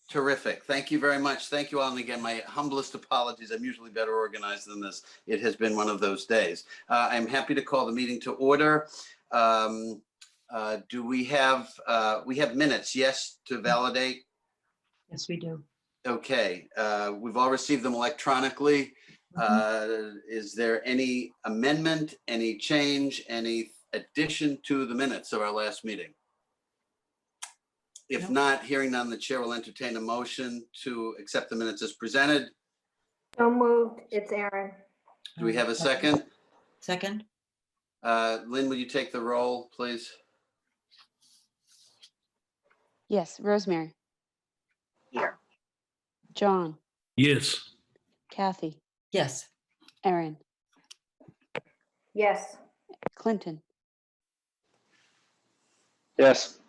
Terrific. Thank you very much. Thank you all. And again, my humblest apologies. I'm usually better organized than this. It has been one of those days. I'm happy to call the meeting to order. Do we have minutes? Yes, to validate? Yes, we do. Okay. We've all received them electronically. Is there any amendment, any change, any addition to the minutes of our last meeting? If not, hearing none, the chair will entertain a motion to accept the minutes as presented. So moved. It's Aaron. Do we have a second? Second. Lynn, will you take the roll, please? Yes, Rosemary. Here. John. Yes. Kathy. Yes. Erin. Yes. Clinton. Yes.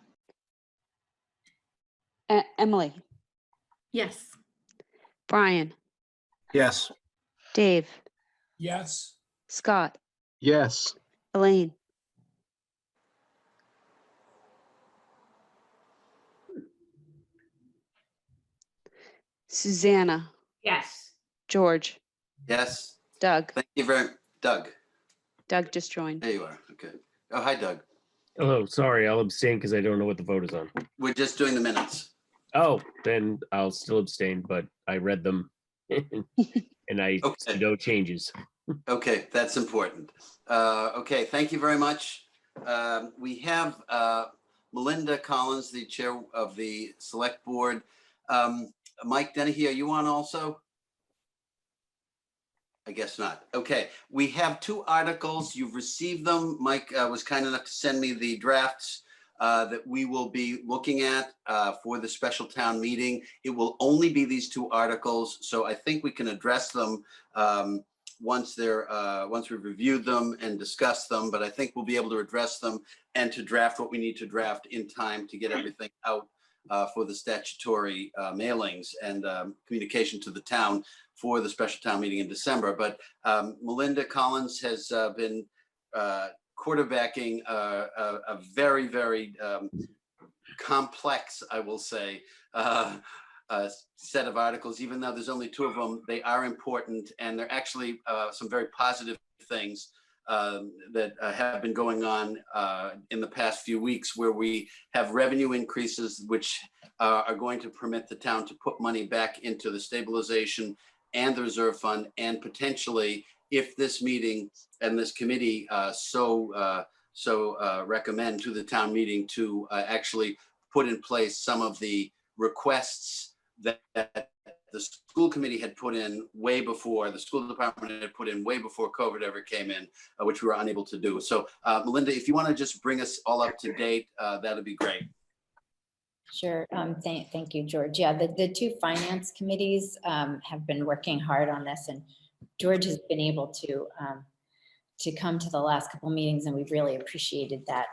Emily. Yes. Brian. Yes. Dave. Yes. Scott. Yes. Elaine. Susanna. Yes. George. Yes. Doug. Thank you very much. Doug. Doug just joined. There you are. Okay. Oh, hi, Doug. Oh, sorry. I'll abstain because I don't know what the vote is on. We're just doing the minutes. Oh, then I'll still abstain, but I read them and I see Okay. no changes. Okay, that's important. Okay, thank you very much. We have Melinda Collins, the chair of the select board. Mike Dennehy, are you on also? I guess not. Okay, we have two articles. You've received them. Mike was kind enough to send me the drafts that we will be looking at for the special town meeting. It will only be these two articles, so I think we can address them once we've reviewed them and discussed them. But I think we'll be able to address them and to draft what we need to draft in time to get everything out for the statutory mailings and communication to the town for the special town meeting in December. But Melinda Collins has been quarterbacking a very, very complex, I will say, set of articles. Even though there's only two of them, they are important, and they're actually some very positive things that have been going on in the past few weeks, where we have revenue increases which are going to permit the town to put money back into the stabilization and the reserve fund, and potentially, if this meeting and this committee so recommend to the town meeting, to actually put in place some of the requests that the school committee had put in way before, the school department had put in way before COVID ever came in, which we were unable to do. So Melinda, if you want to just bring us all up to date, that'd be great. Sure. Thank you, George. Yeah, the two finance committees have been working hard on this, and George has been able to come to the last couple meetings, and we've really appreciated that.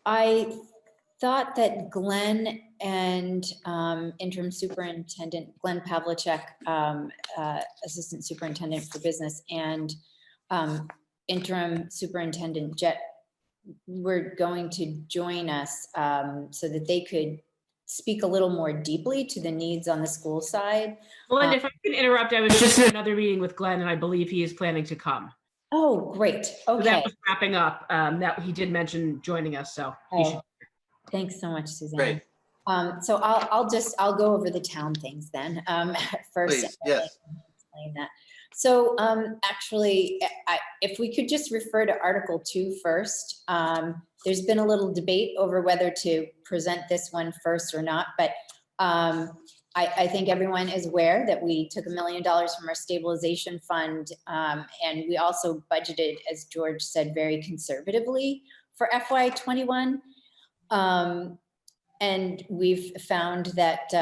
I thought that Glenn and interim superintendent Glenn Pavlicek, assistant superintendent for business, and interim superintendent Jet were going to join us so that they could speak a little more deeply to the needs on the school side. Well, if I can interrupt, I was just in another meeting with Glenn, and I believe he is planning to come. Oh, great. So Okay. that was wrapping up. That he did mention joining us, so he should. Thanks so much, Suzanne. Great. So I'll go over the town things then first. Please, yes. Explain that. So actually, if we could just refer to Article 2 first. There's been a little debate over whether to present this one first or not, but I think everyone is aware that we took $1 million from our stabilization fund, and we also budgeted, as George said, very conservatively for FY21. And we've found that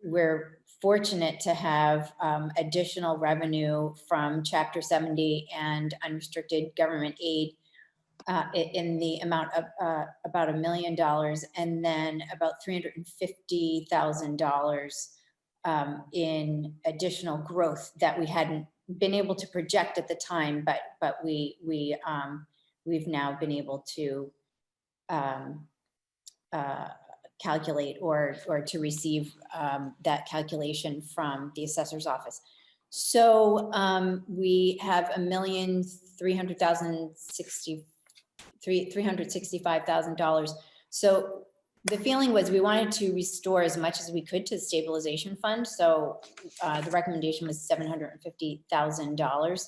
we're fortunate to have additional revenue from Chapter 70 and unrestricted government aid in the amount of about $1 million, and then about $350,000 in additional growth that we hadn't been able to project at the time, but we've now been able to calculate or to receive that calculation from the assessor's office. So we have $365,000. So the feeling was we wanted to restore as much as we could to the stabilization fund. So the recommendation was $750,000.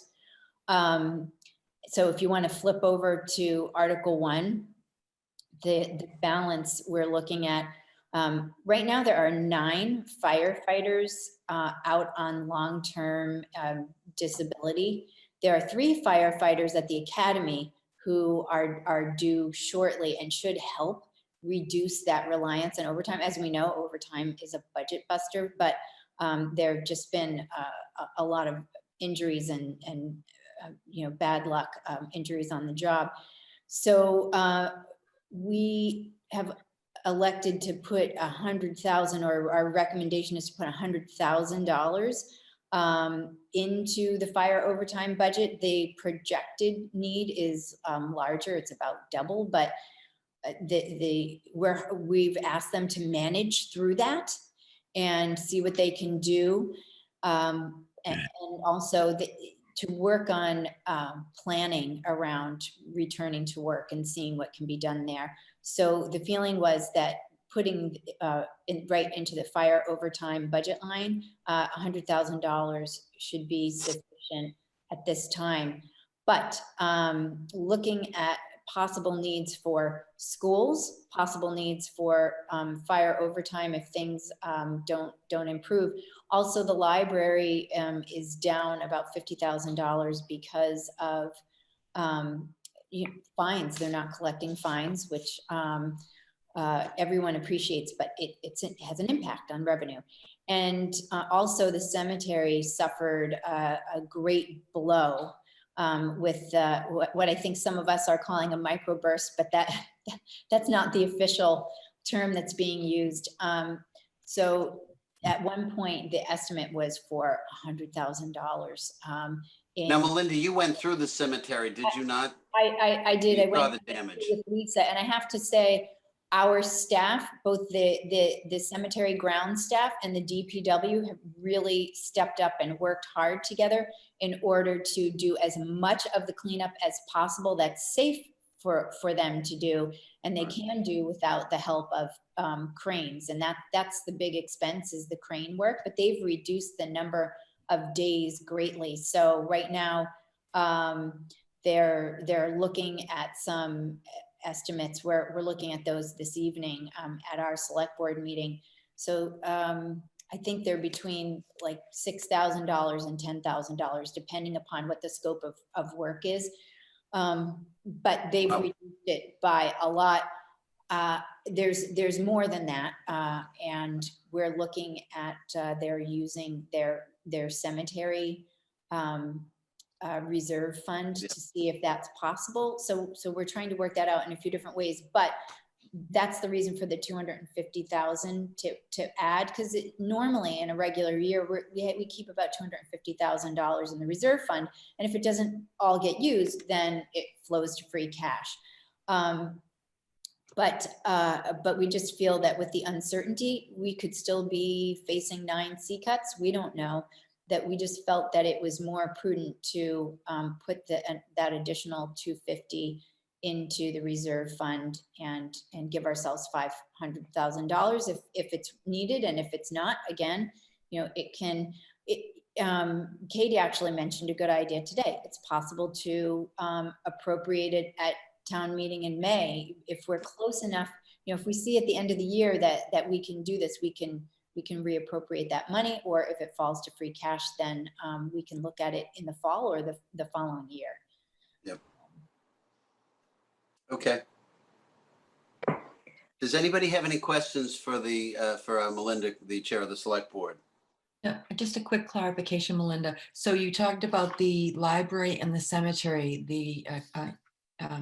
So if you want to flip over to Article 1, the balance we're looking at, right now there are 9 firefighters out on long-term disability. There are 3 firefighters at the academy who are due shortly and should help reduce that reliance on overtime. As we know, overtime is a budget buster, but there have just been a lot of injuries and bad luck injuries on the job. So we have elected to put $100,000, or our recommendation is to put $100,000 into the fire overtime budget. The projected need is larger; it's about double, but we've asked them to manage through that and see what they can do, and also to work on planning around returning to work and seeing what can be done there. So the feeling was that putting right into the fire overtime budget line, $100,000 should be sufficient at this time. But looking at possible needs for schools, possible needs for fire overtime if things don't improve. Also, the library is down about $50,000 because of fines. They're not collecting fines, which everyone appreciates, but it has an impact on revenue. And also the cemetery suffered a great blow with what I think some of us are calling a microburst, but that's not the official term that's being used. So at one point, the estimate was for $100,000. Now, Melinda, you went through the cemetery, did you not? I did. You I saw went the damage. with Lisa, and I have to say, our staff, both the cemetery ground staff and the DPW, have really stepped up and worked hard together in order to do as much of the cleanup as possible that's safe for them to do, and they can do without the help of cranes. And that's the big expense, is the crane work, but they've reduced the number of days greatly. So right now, they're looking at some estimates. We're looking at those this evening at our select board meeting. So I think they're between like $6,000 and $10,000, depending upon what the scope of work is. But they've reduced it by a lot. There's more than that, and we're looking at they're using their cemetery reserve fund to see if that's possible. So we're trying to work that out in a few different ways, but that's the reason for the $250,000 to add, because normally in a regular year we keep about $250,000 in the reserve fund, and if it doesn't all get used, then it flows to free cash. But we just feel that with the uncertainty, we could still be facing 9 C cuts. We don't know. That we just felt that it was more prudent to put that additional $250,000 into the reserve fund and give ourselves $500,000 if it's needed, and if it's not, again, it can. Katie actually mentioned a good idea today. It's possible to appropriate it at town meeting in May if we're close enough. If we see at the end of the year that we can do this, we can reappropriate that money, or if it falls to free cash, then we can look at it in the fall or the following year. Yep. Okay. Does anybody have any questions for Melinda, the chair of the select board? Yeah, just a quick clarification, Melinda. So you talked about the library and the cemetery, the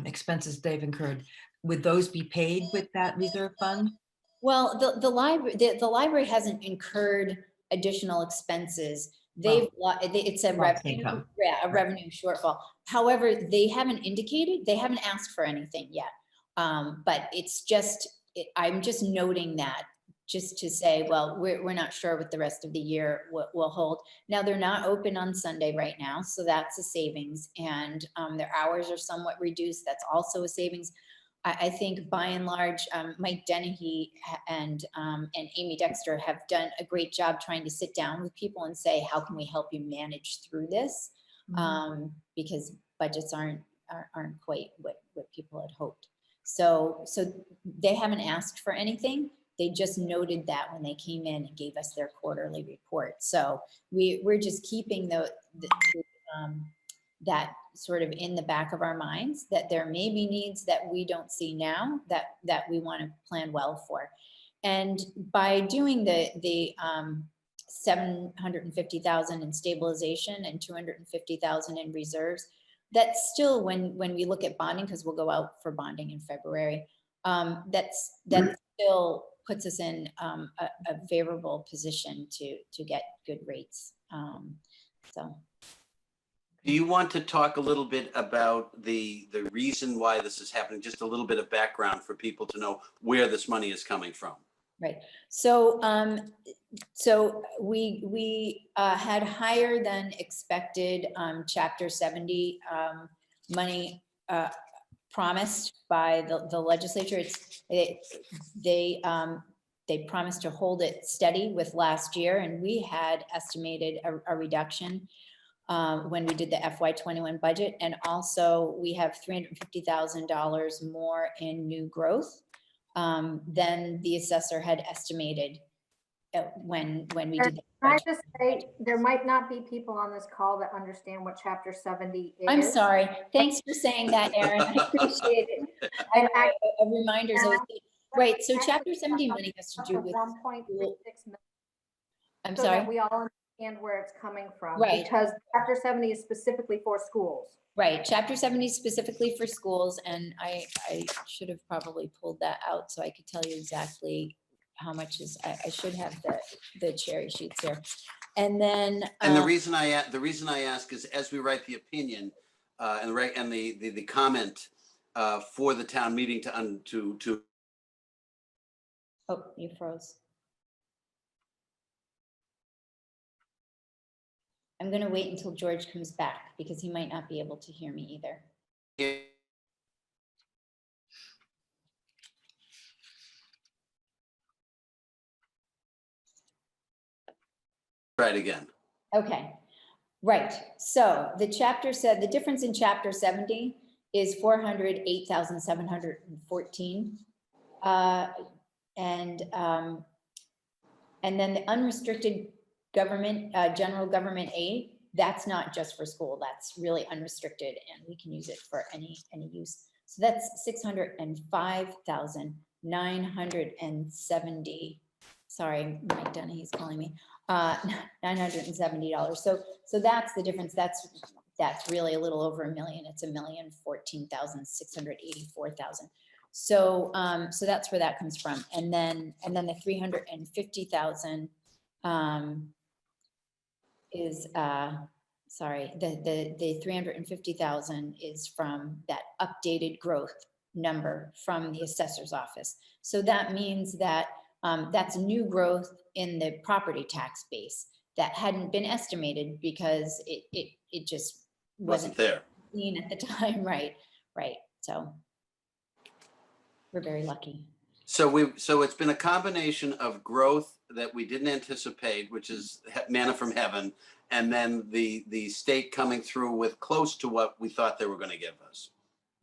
expenses they've incurred. Would those be paid with that reserve fund? Well, the library hasn't incurred additional expenses. It's a revenue, a revenue shortfall. However, they haven't asked for anything yet. But it's just I'm just noting that, just to say, well, we're not sure what the rest of the year will hold. Now, they're not open on Sunday right now, so that's a savings, and their hours are somewhat reduced. That's also a savings. I think by and large, Mike Dennehy and Amy Dexter have done a great job trying to sit down with people and say, how can we help you manage through this? Because budgets aren't quite what people had hoped. So they haven't asked for anything. They just noted that when they came in and gave us their quarterly report. So we're just keeping that sort of in the back of our minds, that there may be needs that we don't see now that we want to plan well for. And by doing the 750,000 in stabilization and 250,000 in reserves, that's still, when we look at bonding, because we'll go out for bonding in February, that still puts us in a favorable position to get good rates. So. Do you want to talk a little bit about the reason why this is happening? Just a little bit of background for people to know where this money is coming from. Right. So, we had higher than expected Chapter 70 money promised by the legislature. They promised to hold it steady with last year, and we had estimated a reduction when we did the FY21 budget, and also we have $350,000 more in new growth than the assessor had estimated when we did the Can I budget. just say, there might not be people on this call that understand what Chapter 70 is. I'm sorry. Thanks for saying that, Erin. I appreciate it. A reminder is always good. Right. So Chapter 70 money has to do with. 1.36 million. I'm So sorry. that we all understand where it's coming from. Right. Because Chapter 70 is specifically for schools. Right. Chapter 70 is specifically for schools, and I should have probably pulled that out so I could tell you exactly how much is. I should have the cherry sheets here, and then. And the reason I ask is, as we write the opinion and the comment for the town meeting to. Oh, you froze. I'm going to wait until George comes back because he might not be able to hear me either. Try it again. Okay, right. So the chapter said the difference in Chapter 70 is 408,714. And then the unrestricted government, general government aid, that's not just for school, that's really unrestricted and we can use it for any use. So that's 605,970. Sorry, Mike Dennehy's calling me. $970. So that's the difference. That's really a little over $1 million. It's $1,014,684,000. So that's where that comes from. And then the 350,000 is sorry, the 350,000 is from that updated growth number from the assessor's office. So that means that that's new growth in the property tax base that hadn't been estimated because it just wasn't there seen at the time. Right. So we're very lucky. So it's been a combination of growth that we didn't anticipate, which is manna from heaven, and then the state coming through with close to what we thought they were going to give us.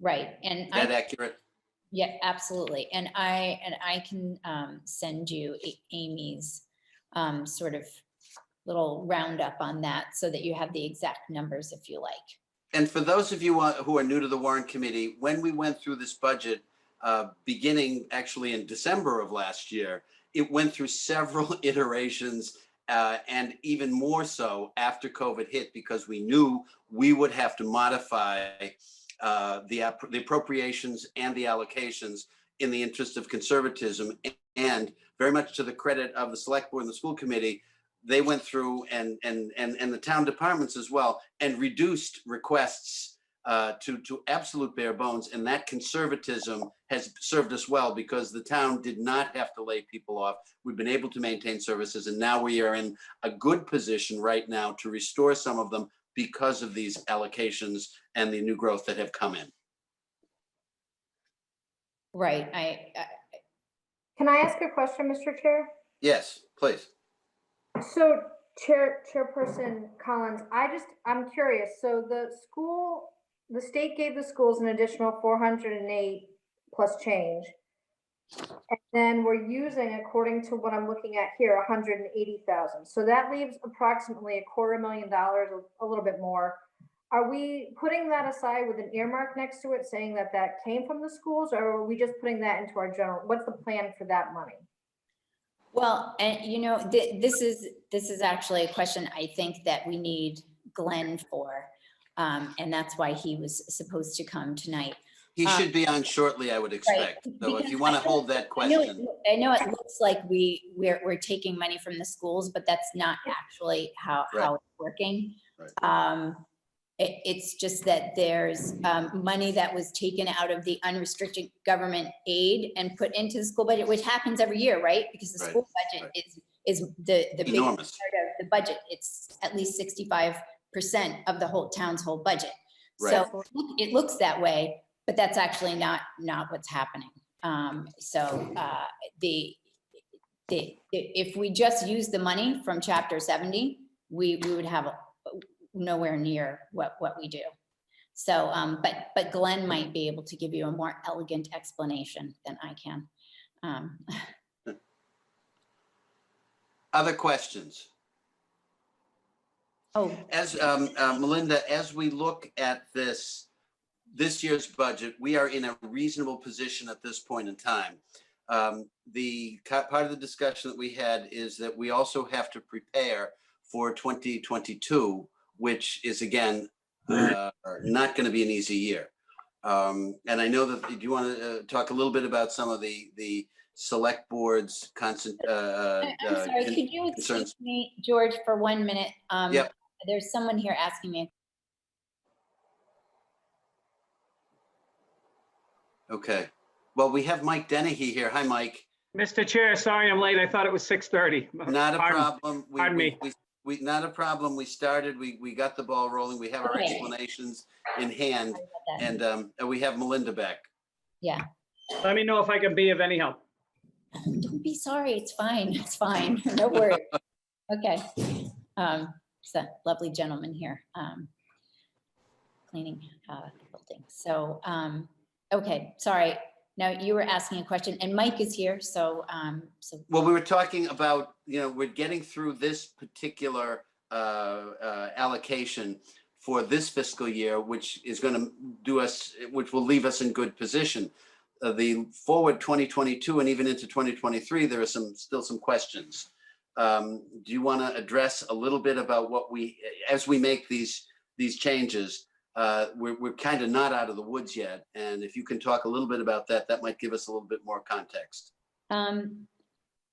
Right. And is that accurate? Yeah, absolutely. And I can send you Amy's sort of little roundup on that so that you have the exact numbers if you like. And for those of you who are new to the Warrant Committee, when we went through this budget, beginning actually in December of last year, it went through several iterations and even more so after COVID hit, because we knew we would have to modify the appropriations and the allocations in the interest of conservatism. And very much to the credit of the select board and the school committee, they went through and the town departments as well and reduced requests to absolute bare bones. And that conservatism has served us well because the town did not have to lay people off. We've been able to maintain services, and now we are in a good position right now to restore some of them because of these allocations and the new growth that have come in. Right, Can I ask a question, Mr. Chair? Yes, please. So Chairperson Collins, I'm curious. So the state gave the schools an additional 408 plus change. And then we're using, according to what I'm looking at here, 180,000. So that leaves approximately $250,000, a little bit more. Are we putting that aside with an earmark next to it saying that that came from the schools, or are we just putting that into our general, what's the plan for that money? well, and you know, this is actually a question I think that we need Glenn for. And that's why he was supposed to come tonight. He should be on shortly, I would expect. So if you want to hold that question. I know it looks like we're taking money from the schools, but that's not actually how it's working. Right. It's just that there's money that was taken out of the unrestricted government aid and put into the school budget, which happens every year, right? Because the school budget is the biggest Enormous. part of the budget. It's at least 65% of the whole town's whole budget. Right. So it looks that way, but that's actually not what's happening. If we just use the money from Chapter 70, we would have nowhere near what we do. So, but Glenn might be able to give you a more elegant explanation than I can. Other questions? Oh, As Melinda, as we look at this year's budget, we are in a reasonable position at this point in time. The part of the discussion that we had is that we also have to prepare for 2022, which is again not going to be an easy year. And I know that, do you want to talk a little bit about some of the select board's I'm sorry, could you excuse me, George, for 1 minute? Yep. There's someone here asking me. Okay. Well, we have Mike Dennehy here. Hi, Mike. Mr. Chair, sorry I'm late. I thought it was 6:30. Not a problem. Pardon me. We not a problem. We started. We got the ball rolling. We have our Okay. explanations in hand, Sorry about that. and we have Melinda back. Yeah. Let me know if I can be of any help. Don't be sorry. It's fine. It's fine. No worries. Okay. It's that lovely gentleman here cleaning the building. So, okay, sorry. Now you were asking a question, and Mike is here. So, Well, we were talking about, we're getting through this particular allocation for this fiscal year, which is going to which will leave us in good position. The forward 2022 and even into 2023, there are still some questions. Do you want to address a little bit about what as we make these changes? We're kind of not out of the woods yet, and if you can talk a little bit about that, that might give us a little bit more context.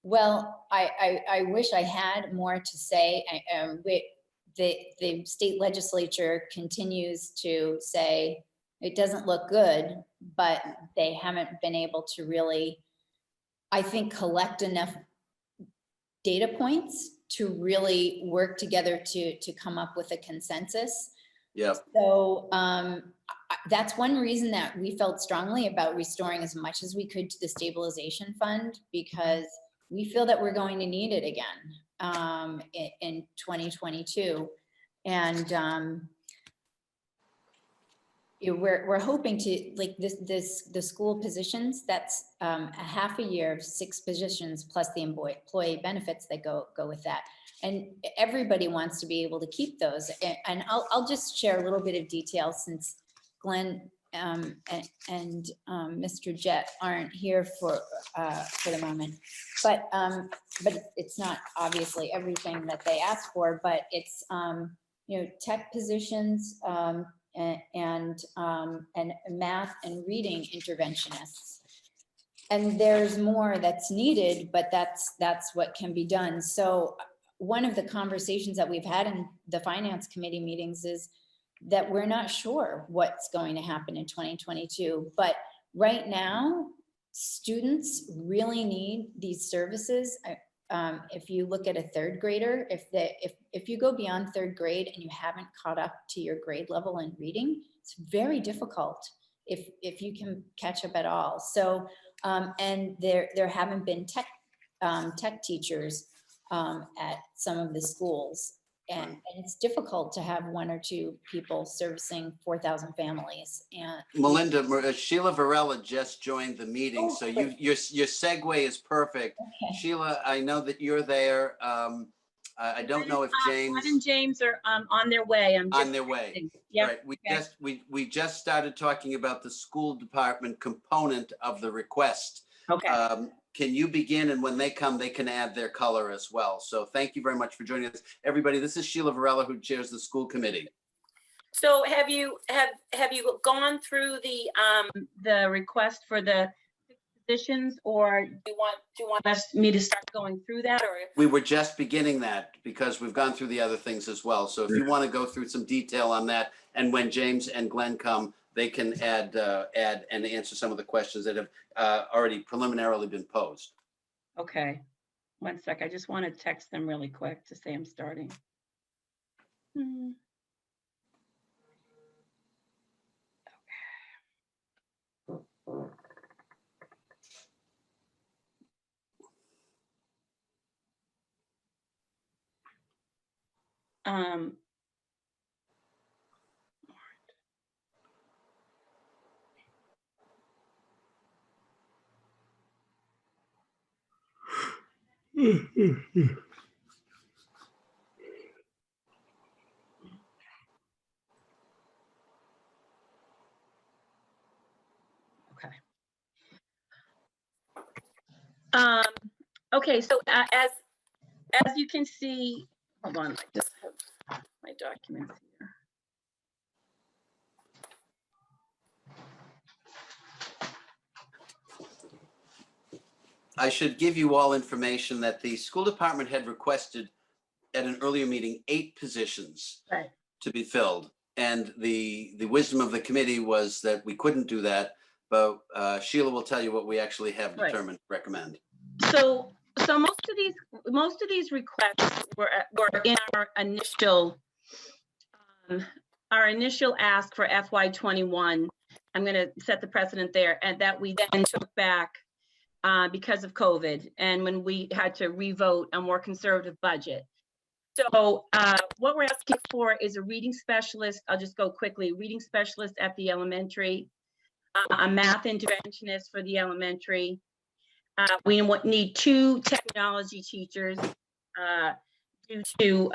Well, I wish I had more to say. The state legislature continues to say it doesn't look good, but they haven't been able to really, I think, collect enough data points to really work together to come up with a consensus. Yeah. So that's one reason that we felt strongly about restoring as much as we could to the stabilization fund, because we feel that we're going to need it again in 2022. And we're hoping to, like, the school positions, that's a half a year of 6 positions plus the employee benefits that go with that. And everybody wants to be able to keep those. And I'll just share a little bit of detail since Glenn and Mr. Jett aren't here for the moment. But it's not obviously everything that they asked for, but it's tech positions and math and reading interventionists. And there's more that's needed, but that's what can be done. So one of the conversations that we've had in the finance committee meetings is that we're not sure what's going to happen in 2022. But right now, students really need these services. If you look at a third grader, if you go beyond third grade and you haven't caught up to your grade level in reading, it's very difficult if you can catch up at all. So, and there haven't been tech teachers at some of the schools. And it's difficult to have one or two people servicing 4,000 families. And Melinda, Sheila Varela just joined the meeting, so your segue is perfect. Okay. Sheila, I know that you're there. I don't know if Glenn and James are on their way. I'm just on their way. Yep. Right. We just started talking about the school department component of the request. Okay. Can you begin, and when they come, they can add their color as well. So thank you very much for joining us, everybody. This is Sheila Varela, who chairs the school committee. So have you gone through the request for the positions, or do you want me to start going through that, or? We were just beginning that because we've gone through the other things as well. So if you want to go through some detail on that, and when James and Glenn come, they can add and answer some of the questions that have already preliminarily been posed. Okay, 1 sec. I just want to text them really quick to say I'm starting. Okay. Okay, so as you can see, hold on, I just have my documents here. I should give you all information that the school department had requested at an earlier meeting 8 positions Right. to be filled. And the wisdom of the committee was that we couldn't do that, but Sheila will tell you what we actually have determined, recommend. So most of these requests were in our initial ask for FY21. I'm going to set the precedent there, and that we then took back because of COVID, and when we had to revote a more conservative budget. So what we're asking for is a reading specialist. I'll just go quickly. Reading specialist at the elementary, a math interventionist for the elementary. We need 2 technology teachers due to,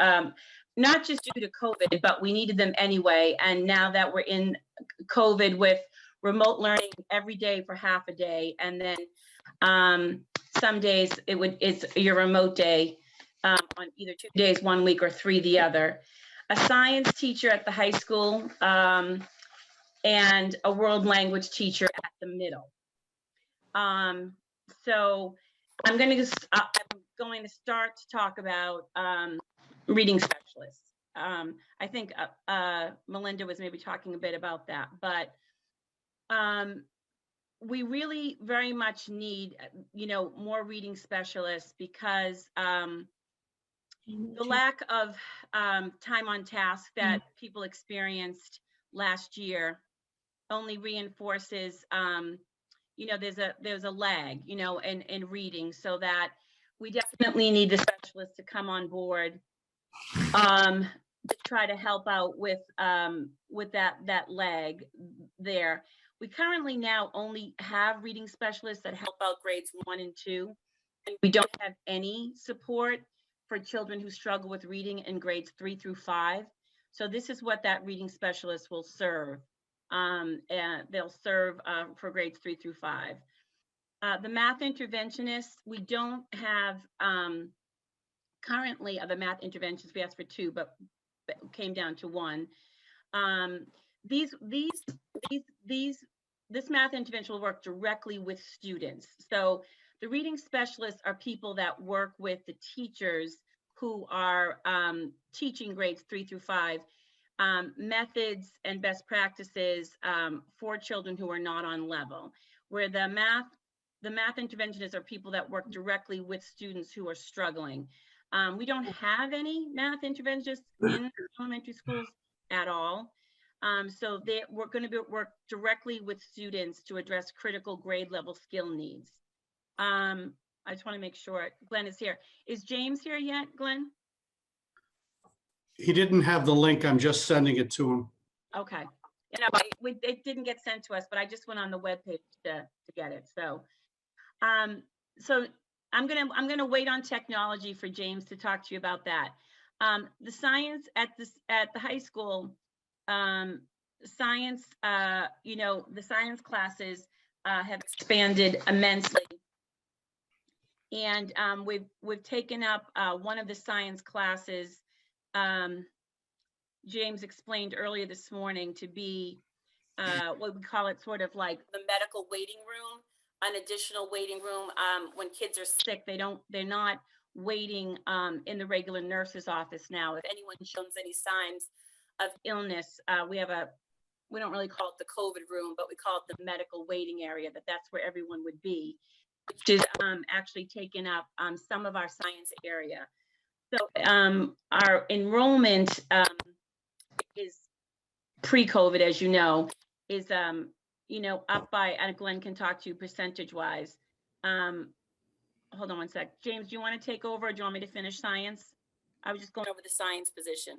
not just due to COVID, but we needed them anyway. And now that we're in COVID with remote learning every day for half a day, and then some days it's your remote day on either 2 days 1 week or 3 the other. A science teacher at the high school, and a world language teacher at the middle. So I'm going to start to talk about reading specialists. I think Melinda was maybe talking a bit about that, but we really very much need, more reading specialists, because the lack of time on task that people experienced last year only reinforces, there's a lag, in reading, so that we definitely need the specialists to come on board to try to help out with that lag there. We currently now only have reading specialists that help out grades 1 and 2. And we don't have any support for children who struggle with reading in grades 3 through 5. So this is what that reading specialist will serve. And they'll serve for grades 3 through 5. The math interventionists, we don't have currently the math interventionists. We asked for 2, but came down to 1. This math intervention will work directly with students. So the reading specialists are people that work with the teachers who are teaching grades 3 through 5. methods and best practices for children who are not on level, where the math interventionists are people that work directly with students who are struggling. We don't have any math interventionists in elementary schools at all. So we're going to work directly with students to address critical grade level skill needs. I just want to make sure Glenn is here. Is James here yet, Glenn? He didn't have the link. I'm just sending it to him. Okay. It didn't get sent to us, but I just went on the webpage to get it. So, so I'm gonna wait on technology for James to talk to you about that. The science at the high school, science, the science classes have expanded immensely, and we've taken up one of the science classes. James explained earlier this morning to be what we call it, sort of like the medical waiting room, an additional waiting room. When kids are sick, they're not waiting in the regular nurse's office now. If anyone shows any signs of illness, we don't really call it the COVID room, but we call it the medical waiting area, that's where everyone would be, which is actually taken up some of our science area. So our enrollment is pre-COVID, as you know, is up by, and Glenn can talk to you percentage-wise. Hold on one sec. James, do you want to take over, or do you want me to finish science? I was just going over the science position.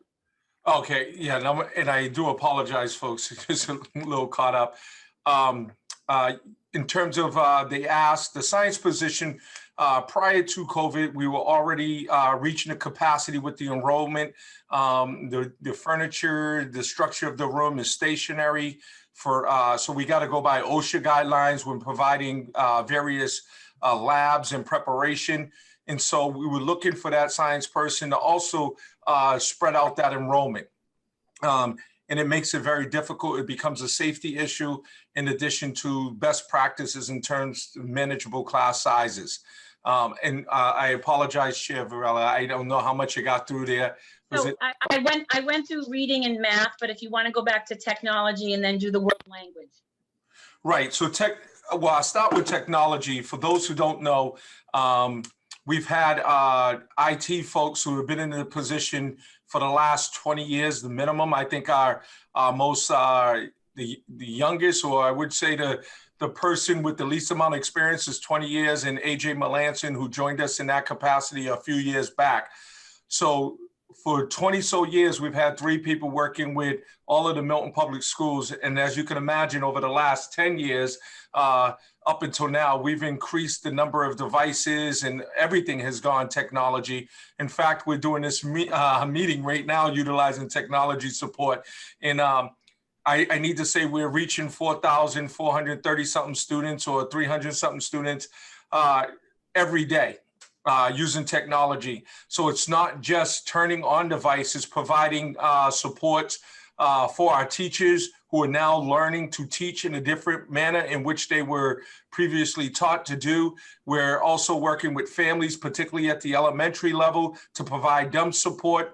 Okay, yeah, no, and I do apologize, folks, just a little caught up. In terms of the science position, prior to COVID, we were already reaching a capacity with the enrollment. The furniture, the structure of the room is stationary so we got to go by OSHA guidelines when providing various labs and preparation. And so we were looking for that science person to also spread out that enrollment. And it makes it very difficult. It becomes a safety issue in addition to best practices in terms of manageable class sizes. And I apologize, Chair Varela. I don't know how much you got through there. So I went through reading and math, but if you want to go back to technology and then do the world language. Right. So I'll start with technology. For those who don't know, we've had IT folks who have been in the position for the last 20 years, the minimum. I think our most, the youngest, or I would say the person with the least amount of experience is 20 years, and AJ Melanson, who joined us in that capacity a few years back. So for 20 so years, we've had 3 people working with all of the Milton Public Schools. And as you can imagine, over the last 10 years, up until now, we've increased the number of devices and everything has gone technology. In fact, we're doing this meeting right now utilizing technology support. And I need to say we're reaching 4,430 something students or 300 something students every day using technology. So it's not just turning on devices, providing support for our teachers who are now learning to teach in a different manner in which they were previously taught to do. We're also working with families, particularly at the elementary level, to provide them support.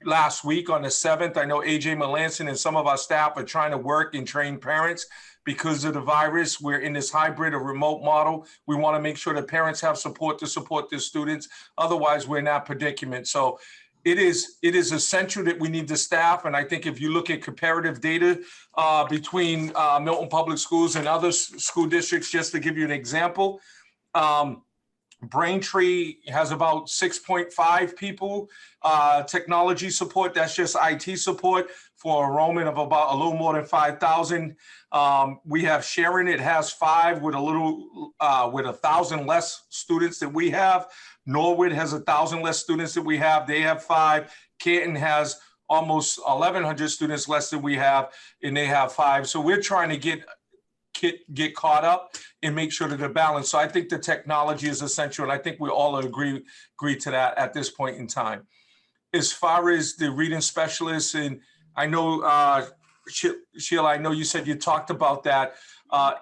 Last week on the 7th, I know AJ Melanson and some of our staff are trying to work and train parents. Because of the virus, we're in this hybrid or remote model. We want to make sure that parents have support to support their students. Otherwise, we're in that predicament. So it is essential that we need the staff. And I think if you look at comparative data between Milton Public Schools and other school districts, just to give you an example, Braintree has about 6.5 people technology support. That's just IT support for enrollment of about a little more than 5,000. We have Sharon, it has 5 with with 1,000 less students than we have. Norwood has 1,000 less students than we have. They have 5. Canton has almost 1,100 students less than we have, and they have 5. So we're trying to get caught up and make sure that they're balanced. So I think the technology is essential, and I think we all agree to that at this point in time. As far as the reading specialists, and I know, Sheila, I know you said you talked about that.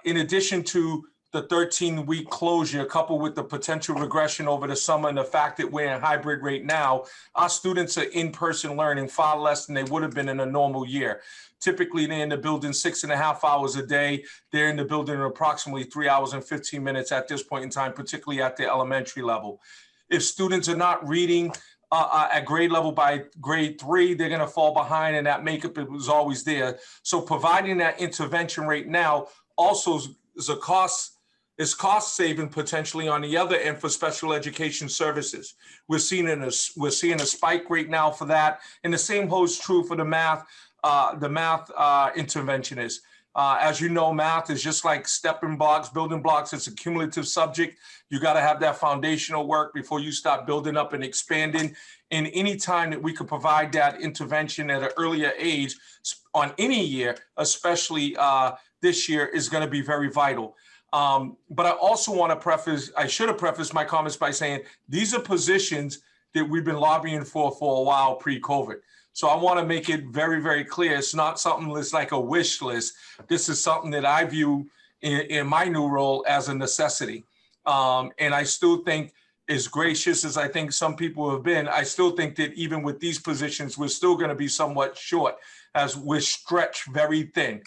In addition to the 13-week closure coupled with the potential regression over the summer and the fact that we're in hybrid right now, our students are in-person learning far less than they would have been in a normal year. Typically, they're in the building 6.5 hours a day. They're in the building approximately 3 hours and 15 minutes at this point in time, particularly at the elementary level. If students are not reading at grade level by grade 3, they're going to fall behind, and that makeup was always there. So providing that intervention right now also is a cost saving potentially on the other end for special education services. We're seeing a spike right now for that, and the same holds true for the math interventionist. As you know, math is just like stepping blocks, building blocks. It's a cumulative subject. You got to have that foundational work before you start building up and expanding. And any time that we could provide that intervention at an earlier age on any year, especially this year, is going to be very vital. But I also want to I should have prefaced my comments by saying these are positions that we've been lobbying for a while pre-COVID. So I want to make it very, very clear. It's not something that's like a wish list. This is something that I view in my new role as a necessity. And I still think, as gracious as I think some people have been, I still think that even with these positions, we're still going to be somewhat short as we're stretched very thin.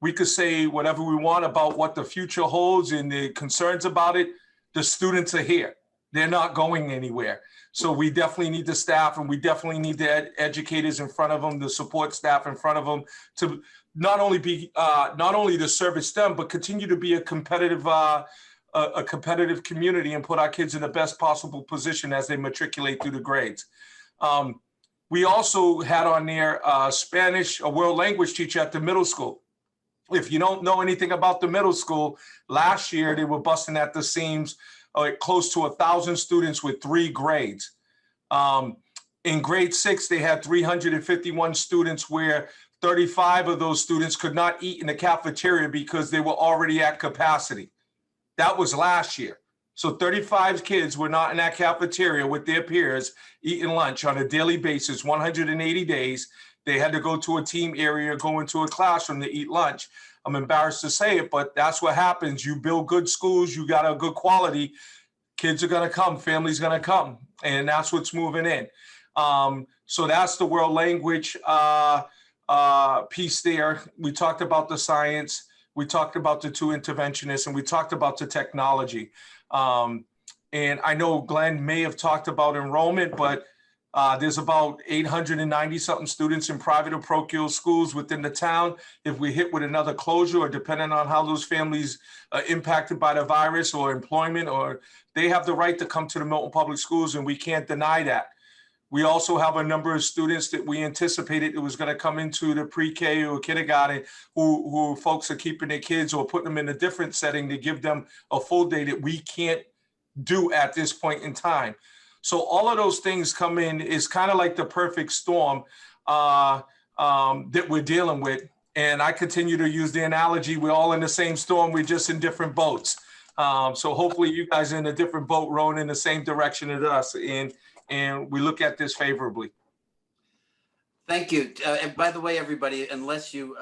We could say whatever we want about what the future holds and the concerns about it. The students are here. They're not going anywhere. So we definitely need the staff, and we definitely need the educators in front of them, the support staff in front of them, to not only to service them, but continue to be a competitive community and put our kids in the best possible position as they matriculate through the grades. We also had on there Spanish, a world language teacher at the middle school. If you don't know anything about the middle school, last year they were busting at the seams. Close to 1,000 students with 3 grades. In grade 6, they had 351 students where 35 of those students could not eat in the cafeteria because they were already at capacity. That was last year. So 35 kids were not in that cafeteria with their peers eating lunch on a daily basis, 180 days. They had to go to a team area, go into a classroom to eat lunch. I'm embarrassed to say it, but that's what happens. You build good schools, you got a good quality, kids are gonna come, families gonna come, and that's what's moving in. So that's the world language piece there. We talked about the science, we talked about the 2 interventionists, and we talked about the technology. And I know Glenn may have talked about enrollment, but there's about 890 something students in private or parochial schools within the town. If we hit with another closure, or depending on how those families are impacted by the virus or employment, or they have the right to come to the Milton Public Schools, and we can't deny that. We also have a number of students that we anticipated it was going to come into the pre-K or kindergarten who folks are keeping their kids or putting them in a different setting to give them a full day that we can't do at this point in time. So all of those things come in is kind of like the perfect storm that we're dealing with. And I continue to use the analogy, we're all in the same storm, we're just in different boats. So hopefully you guys are in a different boat rowing in the same direction as us, and we look at this favorably. Thank you. And by the way, everybody, unless you,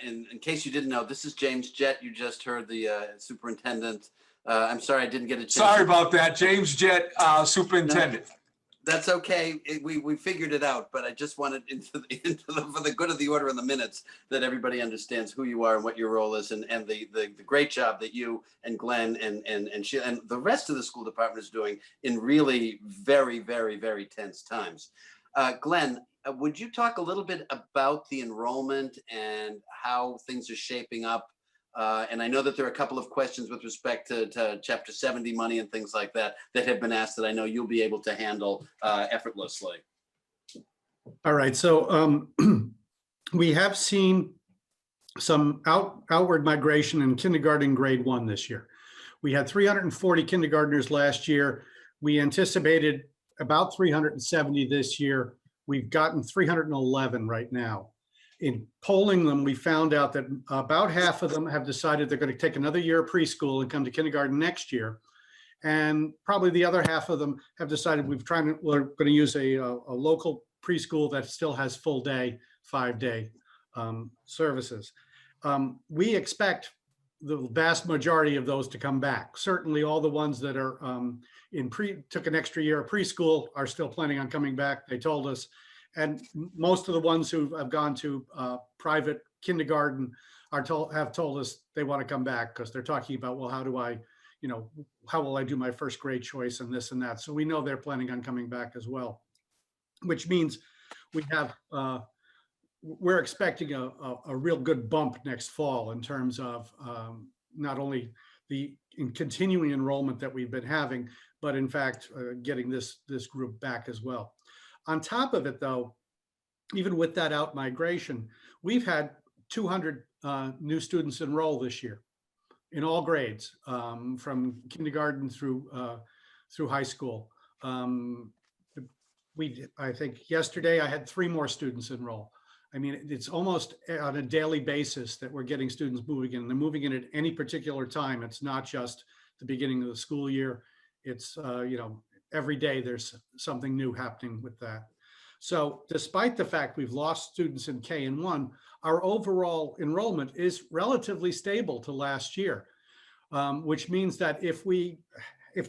in case you didn't know, this is James Jett. You just heard the superintendent. I'm sorry, I didn't get a chance. Sorry about that, James Jett, superintendent. No, that's okay. We figured it out, but I just wanted for the good of the order in the minutes that everybody understands who you are and what your role is, and the great job that you and Glenn and she and the rest of the school department is doing in really very, very, very tense times. Glenn, would you talk a little bit about the enrollment and how things are shaping up? And I know that there are a couple of questions with respect to Chapter 70 money and things like that that have been asked that I know you'll be able to handle effortlessly. All right, so we have seen some outward migration in kindergarten grade 1 this year. We had 340 kindergartners last year. We anticipated about 370 this year. We've gotten 311 right now. In polling them, we found out that about half of them have decided they're going to take another year of preschool and come to kindergarten next year. And probably the other half of them have decided we're going to use a local preschool that still has full day, 5-day services. We expect the vast majority of those to come back. Certainly all the ones that are took an extra year of preschool are still planning on coming back, they told us. And most of the ones who have gone to private kindergarten have told us they want to come back because they're talking about, well, how do I, how will I do my first grade choice and this and that. So we know they're planning on coming back as well, which means we're expecting a real good bump next fall in terms of not only the continuing enrollment that we've been having, but in fact, getting this group back as well. On top of it, though, even with that out migration, we've had 200 new students enroll this year in all grades, from kindergarten through high school. I think yesterday I had 3 more students enroll. I mean, it's almost on a daily basis that we're getting students moving in. They're moving in at any particular time. It's not just the beginning of the school year. It's, every day there's something new happening with that. So despite the fact we've lost students in K and 1, our overall enrollment is relatively stable to last year, which means that if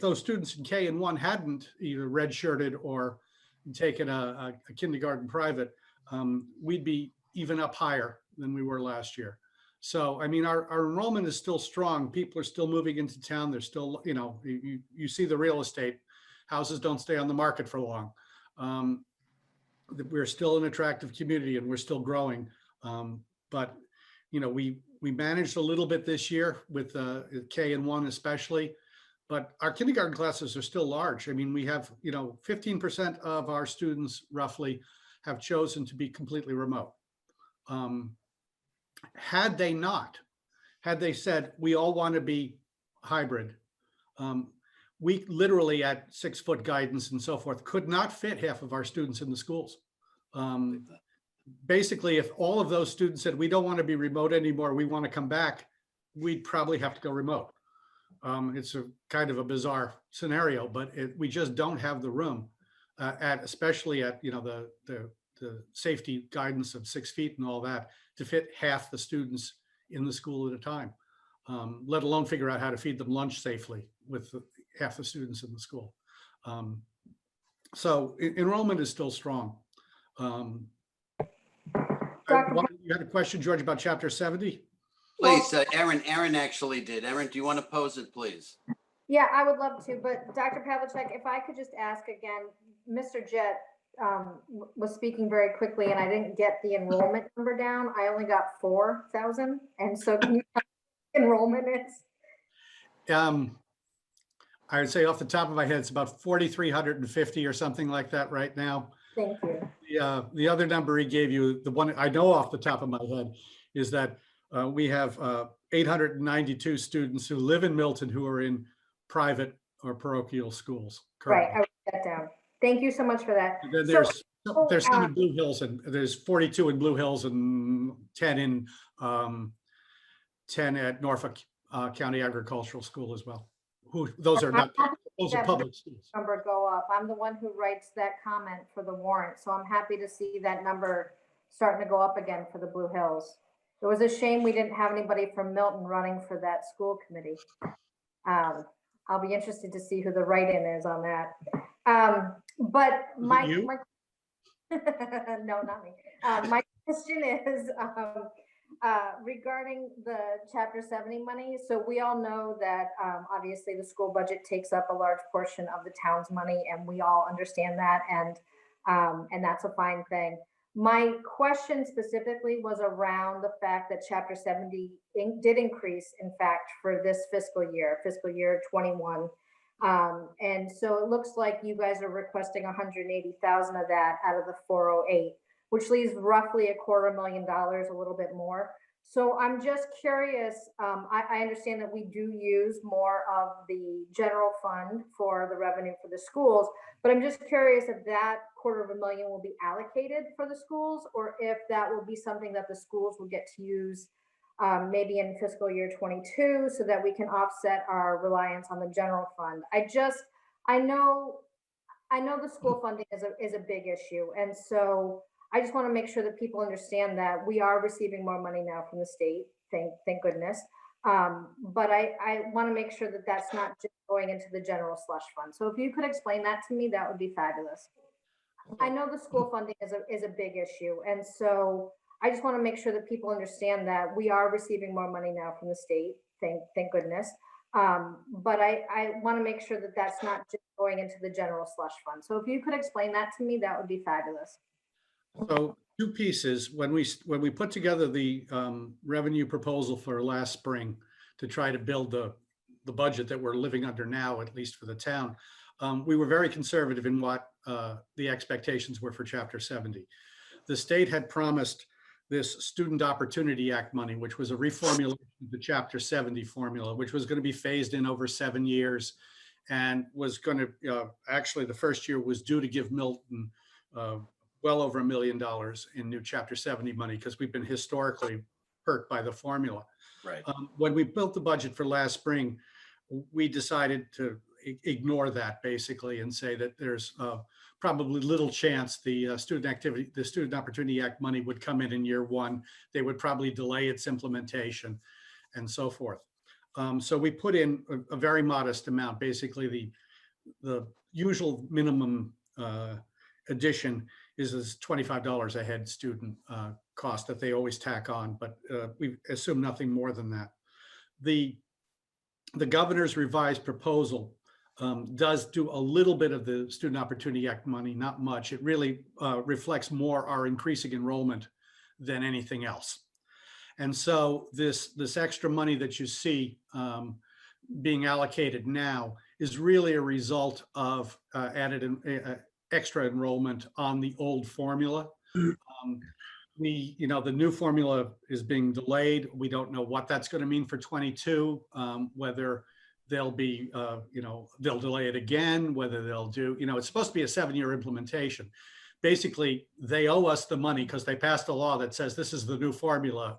those students in K and 1 hadn't either redshirted or taken a kindergarten private, we'd be even up higher than we were last year. So, I mean, our enrollment is still strong. People are still moving into town. They're still, you see the real estate. Houses don't stay on the market for long. We're still an attractive community and we're still growing. But, we managed a little bit this year with K and 1 especially, but our kindergarten classes are still large. I mean, we have, 15% of our students roughly have chosen to be completely remote. Had they said, we all want to be hybrid, we literally at 6-foot guidance and so forth could not fit half of our students in the schools. Basically, if all of those students said, we don't want to be remote anymore, we want to come back, we'd probably have to go remote. It's a kind of a bizarre scenario, but we just don't have the room especially at, the safety guidance of 6 feet and all that to fit half the students in the school at a time, let alone figure out how to feed them lunch safely with half the students in the school. So enrollment is still strong. You had a question, George, about chapter 70? Please, Aaron actually did. Aaron, do you want to pose it, please? Yeah, I would love to, but Dr. Pavlicek, if I could just ask again, Mr. Jett was speaking very quickly and I didn't get the enrollment number down. I only got 4,000. And so can you tell me what enrollment is? I would say off the top of my head, it's about 4,350 or something like that right now. Thank you. The other number he gave you, the one I know off the top of my head, is that we have 892 students who live in Milton who are in private or parochial schools currently. Right, I wrote that down. Thank you so much for that. And then there's some in Blue Hills, and there's 42 in Blue Hills and 10 at Norfolk County Agricultural School as well. Those are public schools. Number go up. I'm the one who writes that comment for the warrant, so I'm happy to see that number starting to go up again for the Blue Hills. It was a shame we didn't have anybody from Milton running for that school committee. I'll be interested to see who the write-in is on that. But my no, not me. My question is regarding the Chapter 70 money. So we all know that obviously the school budget takes up a large portion of the town's money, and we all understand that, and that's a fine thing. My question specifically was around the fact that Chapter 70 did increase, in fact, for this fiscal year 21. And so it looks like you guys are requesting 180,000 of that out of the 408, which leaves roughly $250,000, a little bit more. So I'm just curious, I understand that we do use more of the general fund for the revenue for the schools, but I'm just curious if that $250,000 will be allocated for the schools, or if that will be something that the schools will get to use maybe in fiscal year 22, so that we can offset our reliance on the general fund. I know the school funding is a big issue, and so I just want to make sure that people understand that we are receiving more money now from the state. Thank goodness. But I want to make sure that that's not just going into the general slush fund. So if you could explain that to me, that would be fabulous. I know the school funding is a big issue. And so I just want to make sure that people understand that we are receiving more money now from the state. Thank goodness. But I want to make sure that that's not just going into the general slush fund. So if you could explain that to me, that would be fabulous. So two pieces. When we put together the revenue proposal for last spring to try to build the budget that we're living under now, at least for the town, we were very conservative in what the expectations were for Chapter 70. The state had promised this Student Opportunity Act money, which was a reformulation of the Chapter 70 formula, which was going to be phased in over 7 years and was going to, actually the first year was due to give Milton well over $1 million in new Chapter 70 money, because we've been historically hurt by the formula. Right. When we built the budget for last spring, we decided to ignore that basically and say that there's probably little chance the Student Opportunity Act money would come in year one. They would probably delay its implementation and so forth. So we put in a very modest amount. Basically, the usual minimum addition is $25 a head student cost that they always tack on, but we assume nothing more than that. The governor's revised proposal does do a little bit of the Student Opportunity Act money, not much. It really reflects more our increasing enrollment than anything else. And so this extra money that you see being allocated now is really a result of extra enrollment on the old formula. The new formula is being delayed. We don't know what that's going to mean for 22, whether they'll be, they'll delay it again, whether they'll do, it's supposed to be a 7-year implementation. Basically, they owe us the money because they passed a law that says this is the new formula.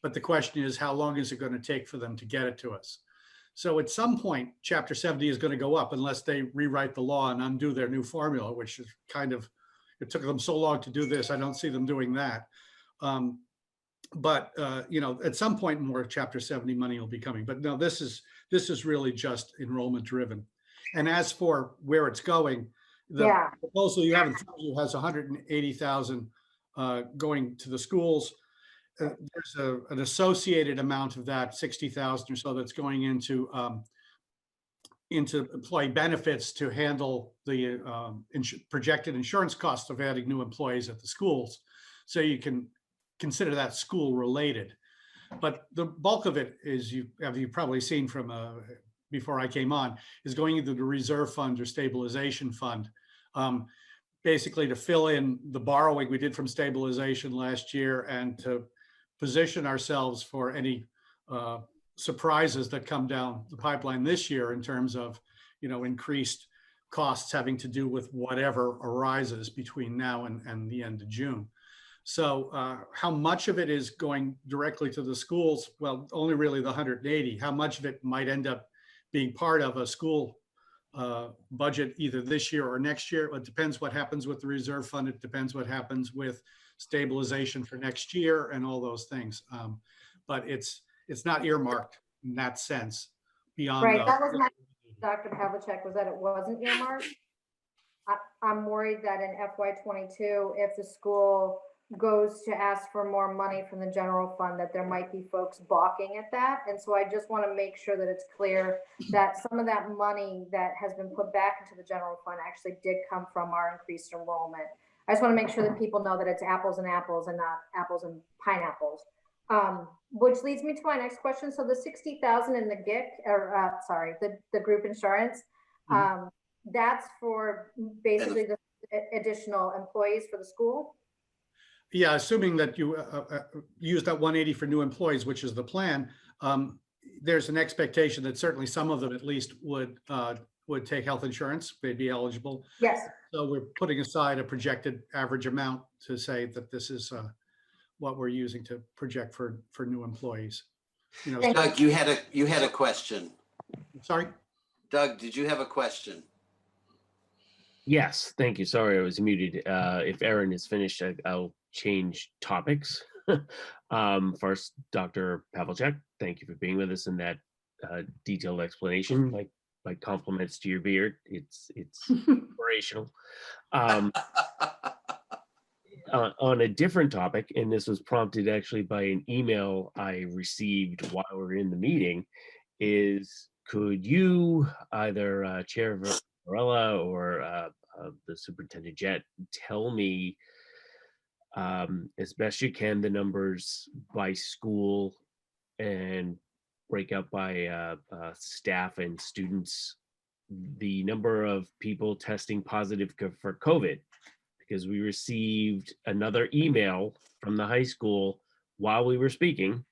But the question is, how long is it going to take for them to get it to us? So at some point, Chapter 70 is going to go up unless they rewrite the law and undo their new formula, which is it took them so long to do this. I don't see them doing that. But at some point more Chapter 70 money will be coming. But no, this is really just enrollment driven. And as for where it's going, the proposal you have in front of you has 180,000 going to the schools. There's an associated amount of that, 60,000 or so, that's going into employee benefits to handle the projected insurance costs of adding new employees at the schools. So you can consider that school related. But the bulk of it is, you've probably seen from before I came on, is going into the reserve fund or stabilization fund, basically to fill in the borrowing we did from stabilization last year and to position ourselves for any surprises that come down the pipeline this year in terms of, increased costs having to do with whatever arises between now and the end of June. So how much of it is going directly to the schools? Well, only really the 180. How much of it might end up being part of a school budget either this year or next year? It depends what happens with the reserve fund. It depends what happens with stabilization for next year and all those things. But it's not earmarked in that sense beyond. Right, that was my, Dr. Pavlicek, was that it wasn't earmarked. I'm worried that in FY22, if the school goes to ask for more money from the general fund, that there might be folks balking at that. And so I just want to make sure that it's clear that some of that money that has been put back into the general fund actually did come from our increased enrollment. I just want to make sure that people know that it's apples and apples and not apples and pineapples. Which leads me to my next question. So the 60,000 in the GIC, or the group insurance, that's for basically the additional employees for the school? Yeah, assuming that you use that 180 for new employees, which is the plan, there's an expectation that certainly some of them at least would take health insurance, they'd be eligible. Yes. So we're putting aside a projected average amount to say that this is what we're using to project for new employees. Doug, you had a question. Sorry? Doug, did you have a question? Yes, thank you. Sorry, I was muted. If Erin is finished, I'll change topics. First, Dr. Pavlicek, thank you for being with us and that detailed explanation. My compliments to your beard. It's inspirational. On a different topic, and this was prompted actually by an email I received while we were in the meeting, is could you, either Chair Varela or the Superintendent Jet, tell me as best you can the numbers by school and break out by staff and students, the number of people testing positive for COVID? Because we received another email from the high school while we were speaking,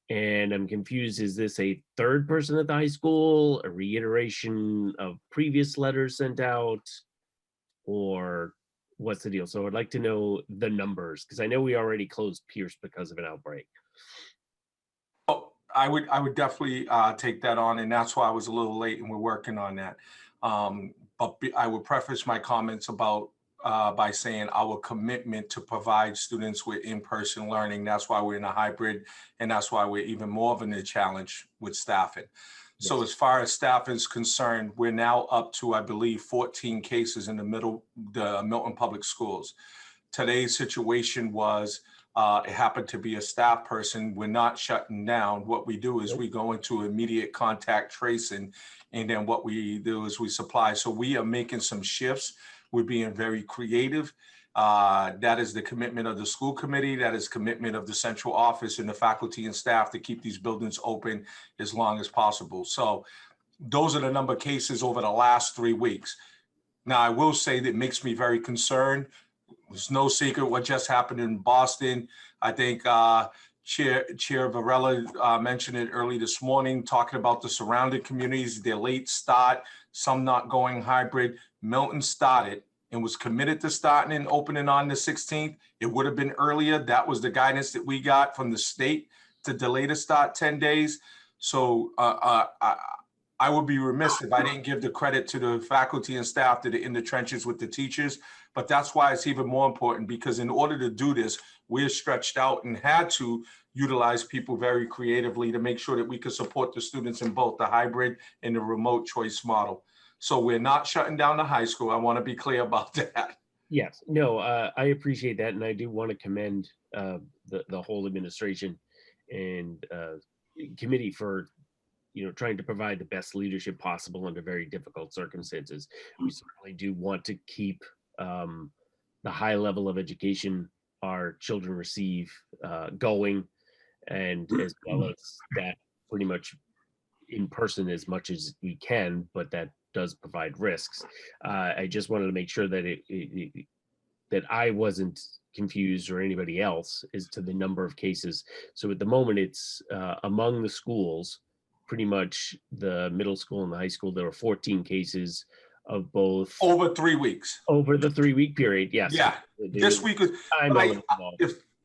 and I'm confused. Is this a third person at the high school, a reiteration of previous letters sent out, or what's the deal? So I'd like to know the numbers, because I know we already closed Pierce because of an outbreak. Oh, I would definitely take that on, and that's why I was a little late, and we're working on that. I would preface my comments about by saying our commitment to provide students with in-person learning. That's why we're in a hybrid, and that's why we're even more of a challenge with staffing. Yes. So as far as staff is concerned, we're now up to, I believe, 14 cases in the Milton Public Schools. Today's situation was, it happened to be a staff person. We're not shutting down. What we do is we go into immediate contact tracing, and then what we do is we supply. So we are making some shifts. We're being very creative. That is the commitment of the school committee. That is commitment of the central office and the faculty and staff to keep these buildings open as long as possible. So those are the number of cases over the last 3 weeks. Now, I will say that makes me very concerned. It's no secret what just happened in Boston. I think Chair Varela mentioned it early this morning, talking about the surrounding communities, their late start, some not going hybrid. Milton started and was committed to starting and opening on the 16th. It would have been earlier. That was the guidance that we got from the state to delay the start 10 days. So I would be remiss if I didn't give the credit to the faculty and staff that are in the trenches with the teachers. But that's why it's even more important, because in order to do this, we're stretched out and had to utilize people very creatively to make sure that we could support the students in both the hybrid and the remote choice model. So we're not shutting down the high school. I want to be clear about that. Yes, no, I appreciate that. And I do want to commend the whole administration and committee for, trying to provide the best leadership possible under very difficult circumstances. We certainly do want to keep the high level of education our children receive going, and as well as that pretty much in person as much as we can, but that does provide risks. I just wanted to make sure that that I wasn't confused, or anybody else, as to the number of cases. So at the moment, it's among the schools, pretty much the middle school and the high school, there were 14 cases of both over 3 weeks. Over the 3-week period, yes. Yeah, this week was.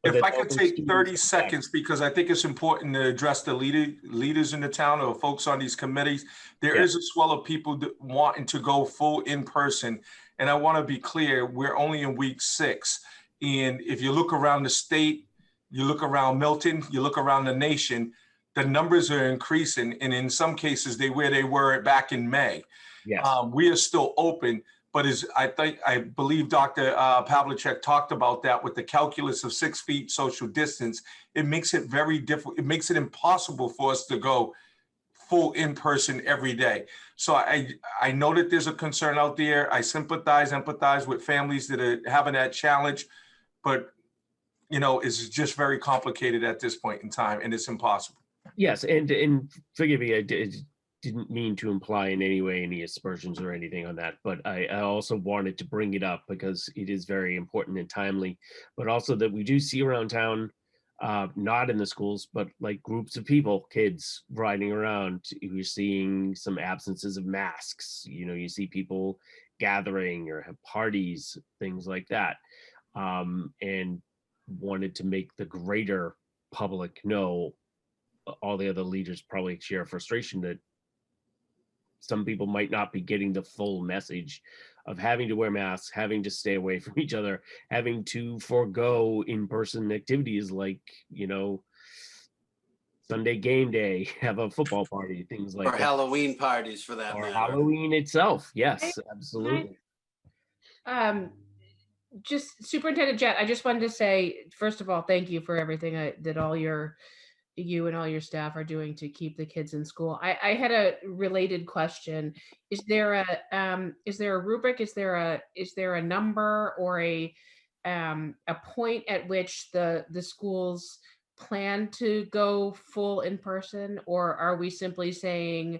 If I could take 30 seconds, because I think it's important to address the leaders in the town or folks on these committees. There is a swell of people that wanting to go full in person. And I want to be clear, we're only in week 6. And if you look around the state, you look around Milton, you look around the nation, the numbers are increasing. And in some cases, they were back in May. Yes. We are still open. But I believe Dr. Pavlicek talked about that with the calculus of 6 feet social distance. It makes it very difficult. It makes it impossible for us to go full in person every day. So I know that there's a concern out there. I empathize with families that are having that challenge, but it's just very complicated at this point in time, and it's impossible. Yes, and forgive me, I didn't mean to imply in any way any aspersions or anything on that, but I also wanted to bring it up because it is very important and timely, but also that we do see around town, not in the schools, but like groups of people, kids riding around. You're seeing some absences of masks. You see people gathering or have parties, things like that, and wanted to make the greater public know. All the other leaders probably share frustration that some people might not be getting the full message of having to wear masks, having to stay away from each other, having to forego in-person activities like, Sunday game day, have a football party, things like Or that. Halloween parties for that Or matter. Halloween itself. Yes, absolutely. Just Superintendent Jett, I just wanted to say, first of all, thank you for everything that you and all your staff are doing to keep the kids in school. I had a related question. Is there a rubric? Is there a number or a point at which the schools plan to go full in person, or are we simply saying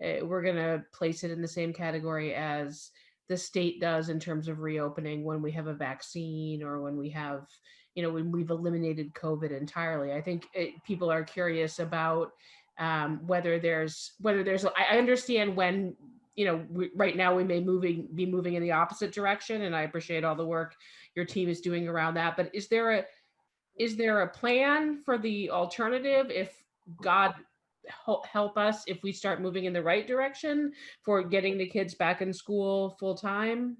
we're going to place it in the same category as the state does in terms of reopening when we have a vaccine or when we have, when we've eliminated COVID entirely? I think people are curious about whether there's, I understand when, right now we may be moving in the opposite direction, and I appreciate all the work your team is doing around that. But is there a plan for the alternative if God help us, if we start moving in the right direction for getting the kids back in school full time?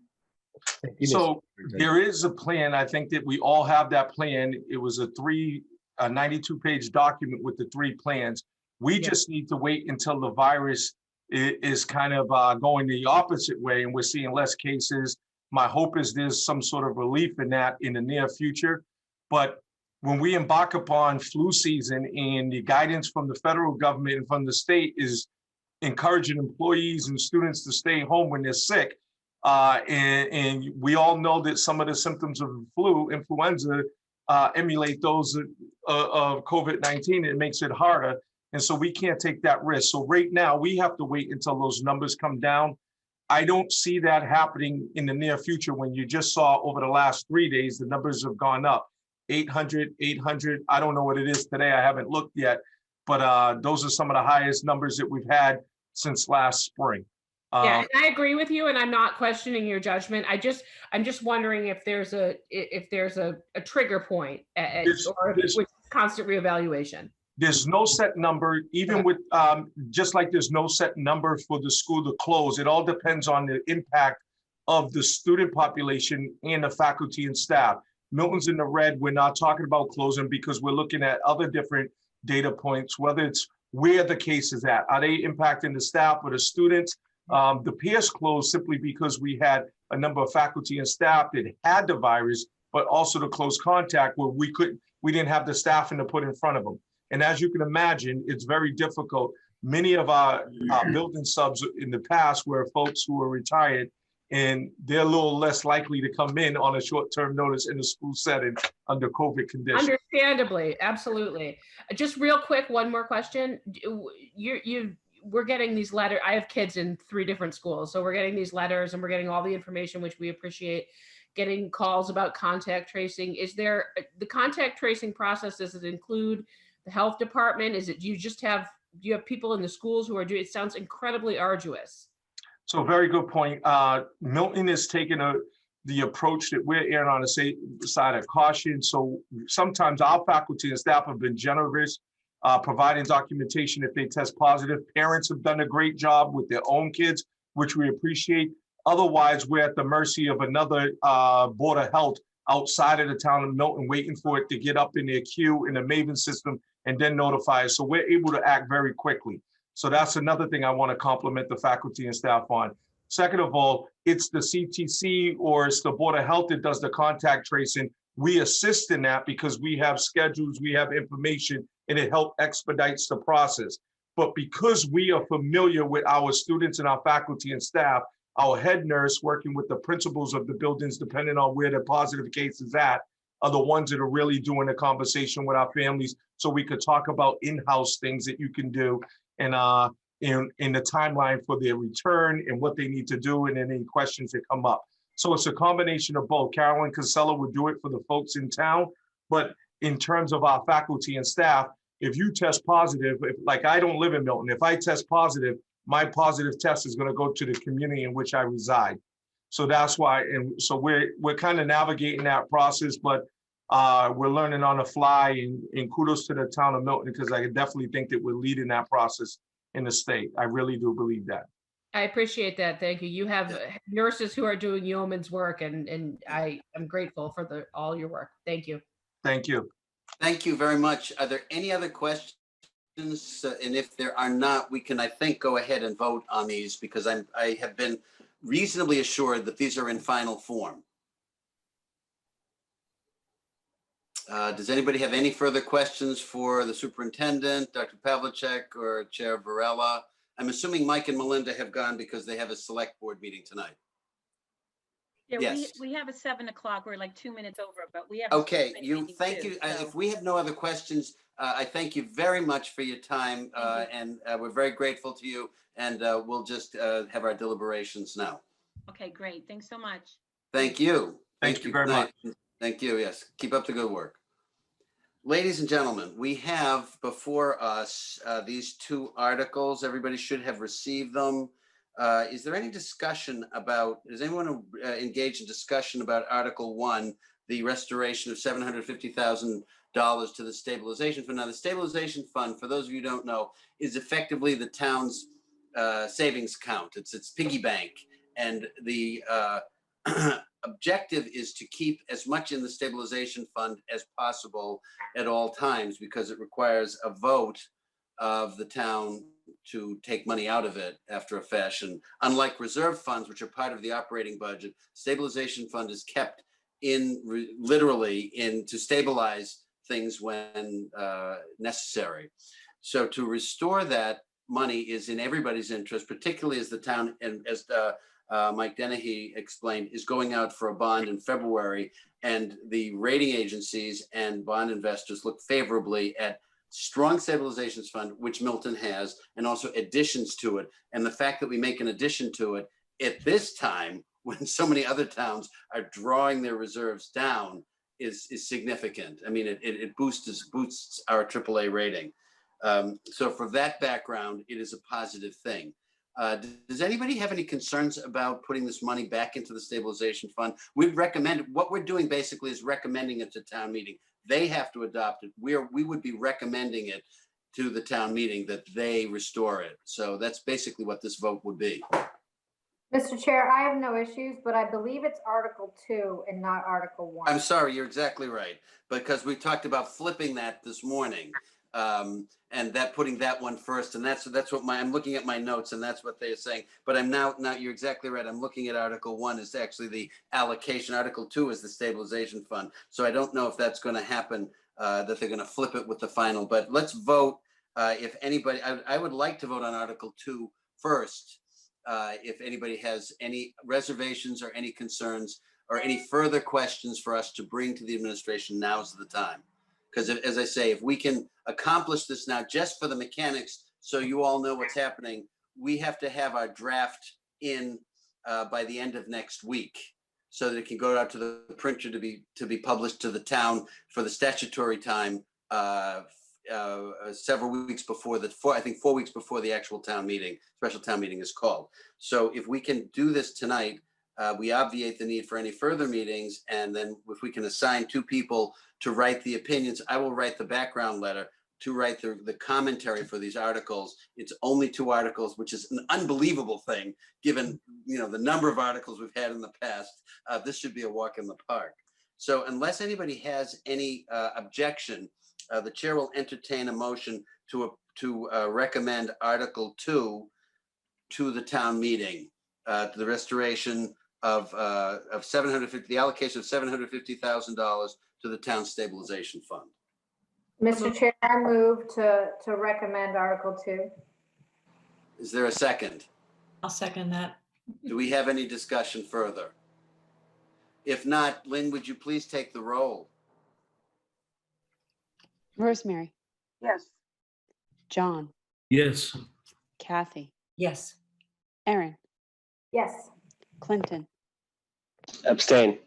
So there is a plan. I think that we all have that plan. It was a 92-page document with the 3 plans. We just need to wait until the virus is kind of going the opposite way and we're seeing less cases. My hope is there's some sort of relief in that in the near future. But when we embark upon flu season and the guidance from the federal government and from the state is encouraging employees and students to stay home when they're sick, and we all know that some of the symptoms of influenza, emulate those of COVID-19. It makes it harder. And so we can't take that risk. So right now we have to wait until those numbers come down. I don't see that happening in the near future. When you just saw over the last 3 days, the numbers have gone up. 800. I don't know what it is today. I haven't looked yet, but those are some of the highest numbers that we've had since last spring. Yeah, and I agree with you, and I'm not questioning your judgment. I'm just wondering if there's a trigger point or with constant reevaluation. There's no set number, even with just like there's no set number for the school to close. It all depends on the impact of the student population and the faculty and staff. Milton's in the red. We're not talking about closing because we're looking at other different data points, whether it's where the case is at. Are they impacting the staff or the students? The Pierce closed simply because we had a number of faculty and staff that had the virus, but also the close contact where we didn't have the staffing to put in front of them. And as you can imagine, it's very difficult. Many of our building subs in the past were folks who were retired, and they're a little less likely to come in on a short-term notice in a school setting under COVID conditions. Understandably, absolutely. Just real quick, one more question. We're getting these letters. I have kids in 3 different schools, so we're getting these letters and we're getting all the information, which we appreciate. Getting calls about contact tracing. Is there the contact tracing process? Does it include the health department? Do you have people in the schools who are doing it? Sounds incredibly arduous. So very good point. Milton has taken the approach that we're erring on the side of caution. So sometimes our faculty and staff have been generous, providing documentation if they test positive. Parents have done a great job with their own kids, which we appreciate. Otherwise, we're at the mercy of another Board of Health outside of the town of Milton, waiting for it to get up in their queue in the Maven system and then notify us. So we're able to act very quickly. So that's another thing I want to compliment the faculty and staff on. Second of all, it's the CTC or it's the Board of Health that does the contact tracing. We assist in that because we have schedules, we have information, and it helps expedites the process. But because we are familiar with our students and our faculty and staff, our head nurse working with the principals of the buildings, depending on where the positive case is at, are the ones that are really doing the conversation with our families. So we could talk about in-house things that you can do and in the timeline for their return and what they need to do and any questions that come up. So it's a combination of both. Carolyn Casella would do it for the folks in town, but in terms of our faculty and staff, if you test positive, like I don't live in Milton, if I test positive, my positive test is going to go to the community in which I reside. So that's why, and so we're kind of navigating that process, but we're learning on the fly, and kudos to the town of Milton, because I definitely think that we're leading that process in the state. I really do believe that. I appreciate that. Thank you. You have nurses who are doing yeoman's work, and I am grateful for all your work. Thank you. Thank you. Thank you very much. Are there any other questions And if there are not, we can, I think, go ahead and vote on these because I have been reasonably assured that these are in final form. Does anybody have any further questions for the superintendent, Dr. Pavlicek, or Chair Varela? I'm assuming Mike and Melinda have gone because they have a select board meeting tonight. Yeah, Yes. we have a 7 o'clock. We're like 2 minutes over, but we have. a Okay, school you, meeting thank too, you. so- If we have no other questions, I thank you very much for your time, Thank and we're very grateful to you. And we'll just have our deliberations now. Okay, great. Thanks so much. Thank you. Thank you very Good night. much. Thank you. Yes, keep up the good work. Ladies and gentlemen, we have before us these two articles. Everybody should have received them. Is there any discussion about, does anyone engage in discussion about Article 1, the restoration of $750,000 to the stabilization fund? Now, the stabilization fund, for those of you who don't know, is effectively the town's savings account. It's its piggy bank. And the objective is to keep as much in the stabilization fund as possible at all times, because it requires a vote of the town to take money out of it after a fashion. Unlike reserve funds, which are part of the operating budget, stabilization fund is kept in literally to stabilize things when necessary. So to restore that money is in everybody's interest, particularly as the town, and as Mike Dennehy explained, is going out for a bond in February, and the rating agencies and bond investors look favorably at strong stabilizations fund, which Milton has, and also additions to it. And the fact that we make an addition to it at this time, when so many other towns are drawing their reserves down, is significant. I mean, it boosts our AAA rating. So for that background, it is a positive thing. Does anybody have any concerns about putting this money back into the stabilization fund? We'd recommend, what we're doing basically is recommending it to town meeting. They have to adopt it. We would be recommending it to the town meeting that they restore it. So that's basically what this vote would be. Mr. Chair, I have no issues, but I believe it's Article 2 and not Article 1. I'm sorry, you're exactly right, because we talked about flipping that this morning. And that putting that one first, and that's what I'm looking at my notes, and that's what they're saying. But I'm now you're exactly right. I'm looking at Article 1 is actually the allocation. Article 2 is the stabilization fund. So I don't know if that's going to happen, that they're going to flip it with the final. But let's vote. If anybody, I would like to vote on Article 2 first. If anybody has any reservations or any concerns or any further questions for us to bring to the administration, now's the time. Because as I say, if we can accomplish this now just for the mechanics, so you all know what's happening, we have to have our draft in by the end of next week, so that it can go out to the printer to be published to the town for the statutory time several weeks before I think 4 weeks before the actual town meeting, special town meeting is called. So if we can do this tonight, we obviate the need for any further meetings. And then if we can assign 2 people to write the opinions, I will write the background letter to write the commentary for these articles. It's only 2 articles, which is an unbelievable thing, given the number of articles we've had in the past. This should be a walk in the park. So unless anybody has any objection, the chair will entertain a motion to recommend Article 2 to the town meeting, to the restoration of the allocation of $750,000 to the town stabilization fund. Mr. Chair, I move to recommend Article 2. Is there a second? I'll second that. Do we have any discussion further? If not, Lynn, would you please take the roll? Rosemary, Yes. John, Yes. Kathy, Yes. Erin, Yes. Clinton, Abstain.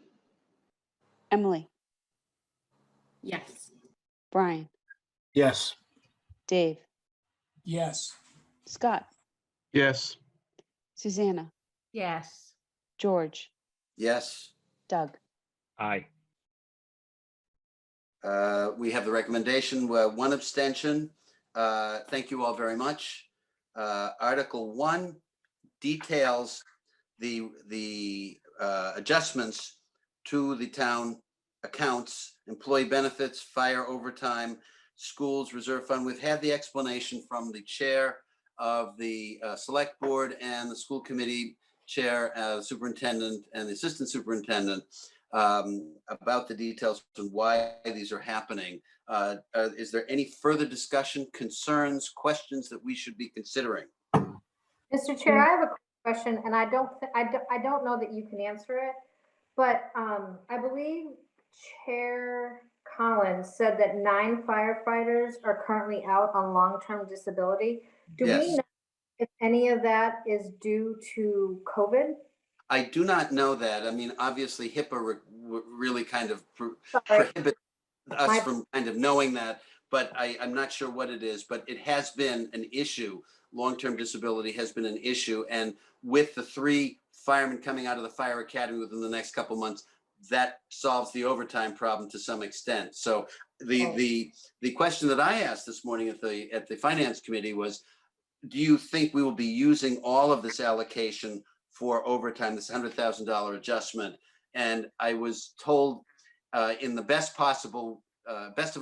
Emily, Yes. Brian, Yes. Dave, Yes. Scott, Yes. Susanna, Yes. George, Yes. Doug. Aye. We have the recommendation, 1 abstention. Thank you all very much. Article 1 details the adjustments to the town accounts, employee benefits, fire overtime, Schools Reserve Fund. We've had the explanation from the chair of the select board and the school committee chair, superintendent and the assistant superintendent about the details and why these are happening. Is there any further discussion, concerns, questions that we should be considering? Mr. Chair, I have a question, and I don't know that you can answer it, but I believe Chair Collins said that 9 firefighters are currently out on long-term disability. Do we Yes. know if any of that is due to COVID? I do not know that. I mean, obviously HIPAA really kind of Sorry. prohibits us from kind of knowing that, but I'm not sure what it is, but it has been an issue. Long-term disability has been an issue. And with the 3 firemen coming out of the fire academy within the next couple months, that solves the overtime problem to some extent. So the question that I asked this morning at the finance committee was, do you think we will be using all of this allocation for overtime, this $100,000 adjustment? And I was told in the best of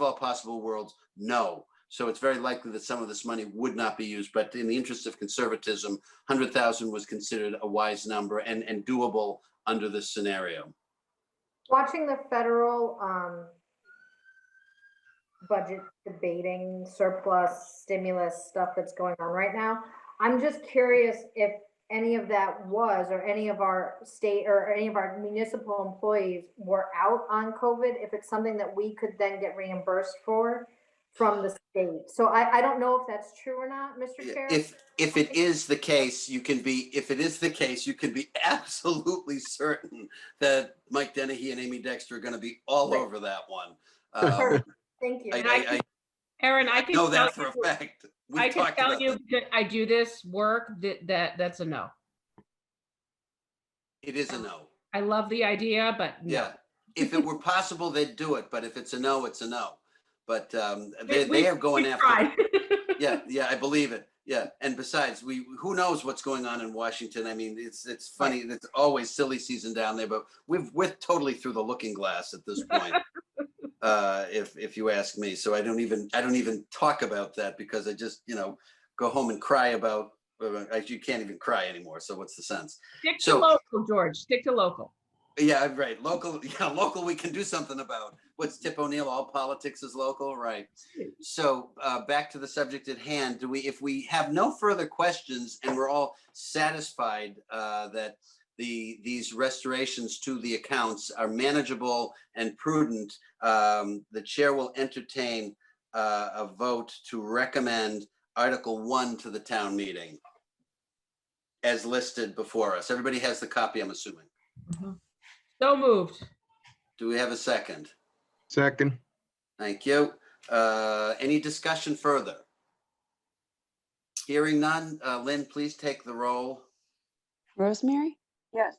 all possible worlds, no. So it's very likely that some of this money would not be used, but in the interest of conservatism, 100,000 was considered a wise number and doable under this scenario. Watching the federal budget debating, surplus, stimulus stuff that's going on right now, I'm just curious if any of that was, or any of our state or any of our municipal employees were out on COVID, if it's something that we could then get reimbursed for from the state. So I don't know if that's true or not, Mr. Chair. If it is the case, you can be absolutely certain that Mike Dennehy and Amy Dexter are going to be all over that one. Thank you. Erin, I can know tell that for a fact. I can tell you that I do this work, that's a no. It is a no. I love the idea, but no. Yeah. If it were possible, they'd do it. But if it's a no, it's a no. But they are going after it. Yeah, I believe it. Yeah. And besides, who knows what's going on in Washington? I mean, it's funny. It's always silly season down there, but we're totally through the looking glass at this point. If you ask me. So I don't even talk about that, because I just, go home and cry about, you can't even cry anymore. So what's the sense? Stick to local, George. Stick to local. Yeah, right. Local, local we can do something about. What's Tip O'Neill? All politics is local, right? So back to the subject at hand. If we have no further questions and we're all satisfied that these restorations to the accounts are manageable and prudent, the chair will entertain a vote to recommend Article 1 to the town meeting as listed before us. Everybody has the copy, I'm assuming. Mm-hmm. So moved. Do we have a second? Second. Thank you. Any discussion further? Hearing none, Lynn, please take the roll. Rosemary? Yes.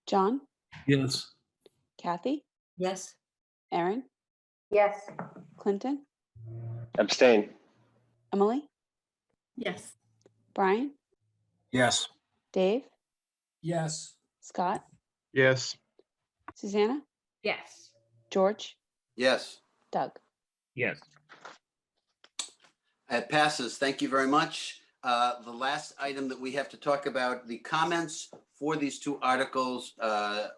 John? Yes. Kathy? Yes. Erin? Yes. Clinton? Abstain. Emily? Yes. Brian? Yes. Dave? Yes. Scott? Yes. Susanna? Yes. George? Yes. Doug? Yes. It passes. Thank you very much. The last item that we have to talk about, the comments for these 2 articles,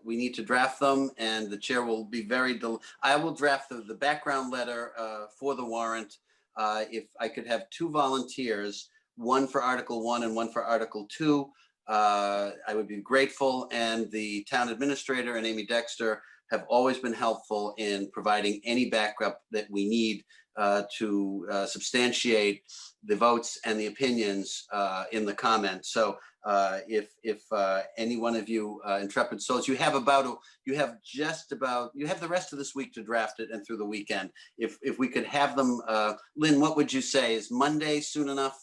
we need to draft them, and the chair will be I will draft the background letter for the warrant. If I could have 2 volunteers, one for Article 1 and one for Article 2, I would be grateful. And the town administrator and Amy Dexter have always been helpful in providing any backup that we need to substantiate the votes and the opinions in the comments. So if any one of you intrepid souls, you have the rest of this week to draft it and through the weekend. If we could have them, Lynn, what would you say? Is Monday soon enough?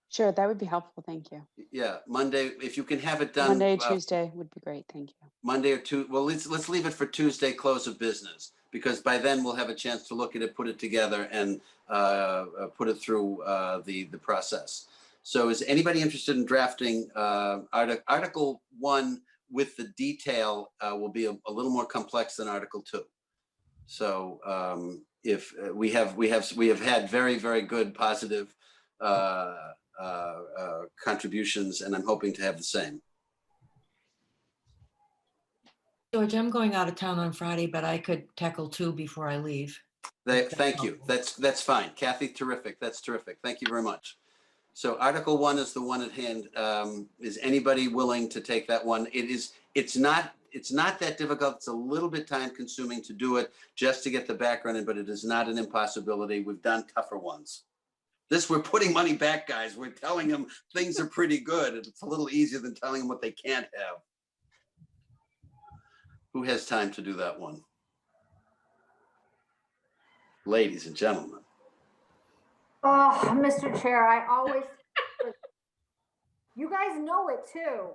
Sure, that would be helpful. Thank you. Yeah, Monday, if you can have it done. Monday, Tuesday would be great. Thank you. Monday or Tuesday. Well, let's leave it for Tuesday, close of business, because by then we'll have a chance to look at it, put it together, and put it through the process. So is anybody interested in drafting Article 1 with the detail will be a little more complex than Article 2? So if we have had very, very good positive contributions, and I'm hoping to have the same. George, I'm going out of town on Friday, but I could tackle 2 before I leave. Thank you. That's fine. Kathy, terrific. That's terrific. Thank you very much. So Article 1 is the one at hand. Is anybody willing to take that one? It's not that difficult. It's a little bit time consuming to do it just to get the background in, but it is not an impossibility. We've done tougher ones. We're putting money back, guys. We're telling them things are pretty good. It's a little easier than telling them what they can't have. Who has time to do that one? Ladies and gentlemen. Oh, Mr. Chair, I always, you guys know it too.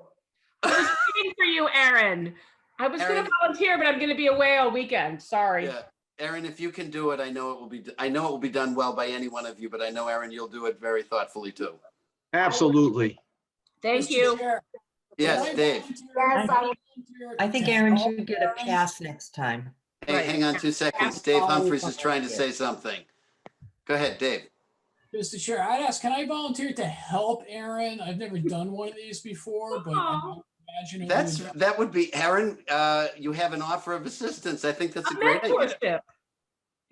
I was waiting for you, Aaron. I was going Aaron- to volunteer, but I'm going to be away all weekend. Sorry. Yeah, Aaron, if you can do it, I know it will be done well by any one of you, but I know, Aaron, you'll do it very thoughtfully too. Absolutely. Thank Mr. you. Chair, Yes, can I Dave. volunteer- Yes, can I volunteer I think to Aaron help should get a Aaron? pass next time. Hey, Right. hang on 2 seconds. Dave Humphries is trying to say something. Go ahead, Dave. Mr. Chair, I'd ask, can I volunteer to help Aaron? I've never done one of these before, but I Aw. imagine it would. That would be, Aaron, you have an offer of assistance. I think that's a great idea.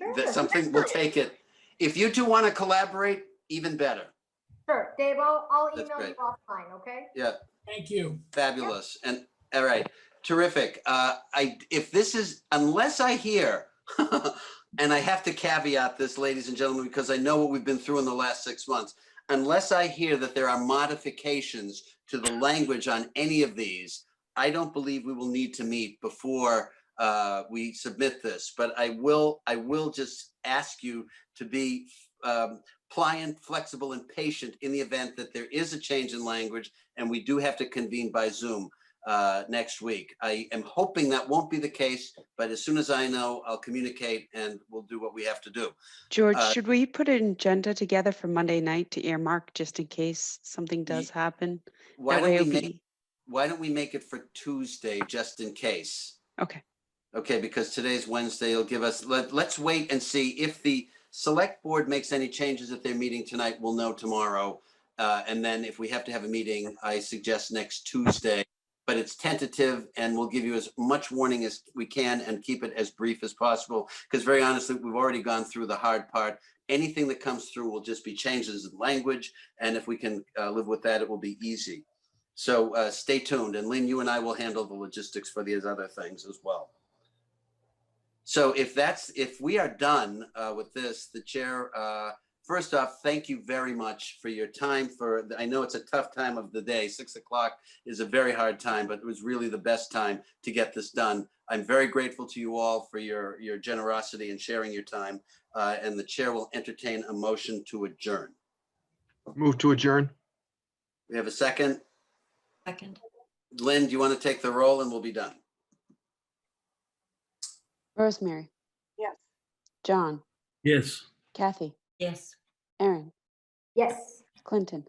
Mentorship. That's something, we'll take it. If you two want to collaborate, even better. Sure, Dave, I'll That's email you great. offline, okay? Yeah. Thank you. Fabulous. And all right, terrific. If this is, unless I hear, and I have to caveat this, ladies and gentlemen, because I know what we've been through in the last 6 months, unless I hear that there are modifications to the language on any of these, I don't believe we will need to meet before we submit this. But I will just ask you to be pliant, flexible, and patient in the event that there is a change in language and we do have to convene by Zoom next week. I am hoping that won't be the case, but as soon as I know, I'll communicate and we'll do what we have to do. George, should we put an agenda together for Monday night to earmark just in case something does happen? Why That way don't it'll be, why don't we make it for Tuesday, just in case? okay. Okay, because today's Wednesday, it'll give us, let's wait and see if the select board makes any changes at their meeting tonight, we'll know tomorrow. And then if we have to have a meeting, I suggest next Tuesday, but it's tentative and we'll give you as much warning as we can and keep it as brief as possible. Because very honestly, we've already gone through the hard part. Anything that comes through will just be changes in language. And if we can live with that, it will be easy. So stay tuned. And Lynn, you and I will handle the logistics for these other things as well. So if we are done with this, the chair, first off, thank you very much for your time. I know it's a tough time of the day. 6 o'clock is a very hard time, but it was really the best time to get this done. I'm very grateful to you all for your generosity and sharing your time. And the chair will entertain a motion to adjourn. Move to adjourn. We have a second. Second. Lynn, do you want to take the roll and we'll be done? Rosemary, Yes. John, Yes. Kathy, Yes. Aaron, Yes. Clinton,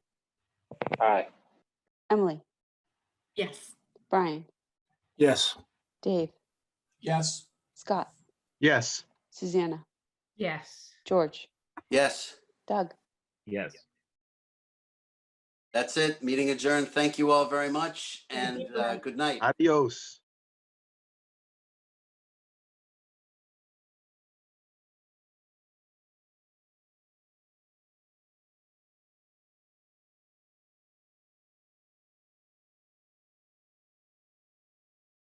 Aye. Emily, Yes. Brian, Yes. Dave, Yes. Scott, Yes. Susanna, Yes. George, Yes, Doug. Yes. that's it. Meeting adjourned. Thank you all very much and good night. Adios.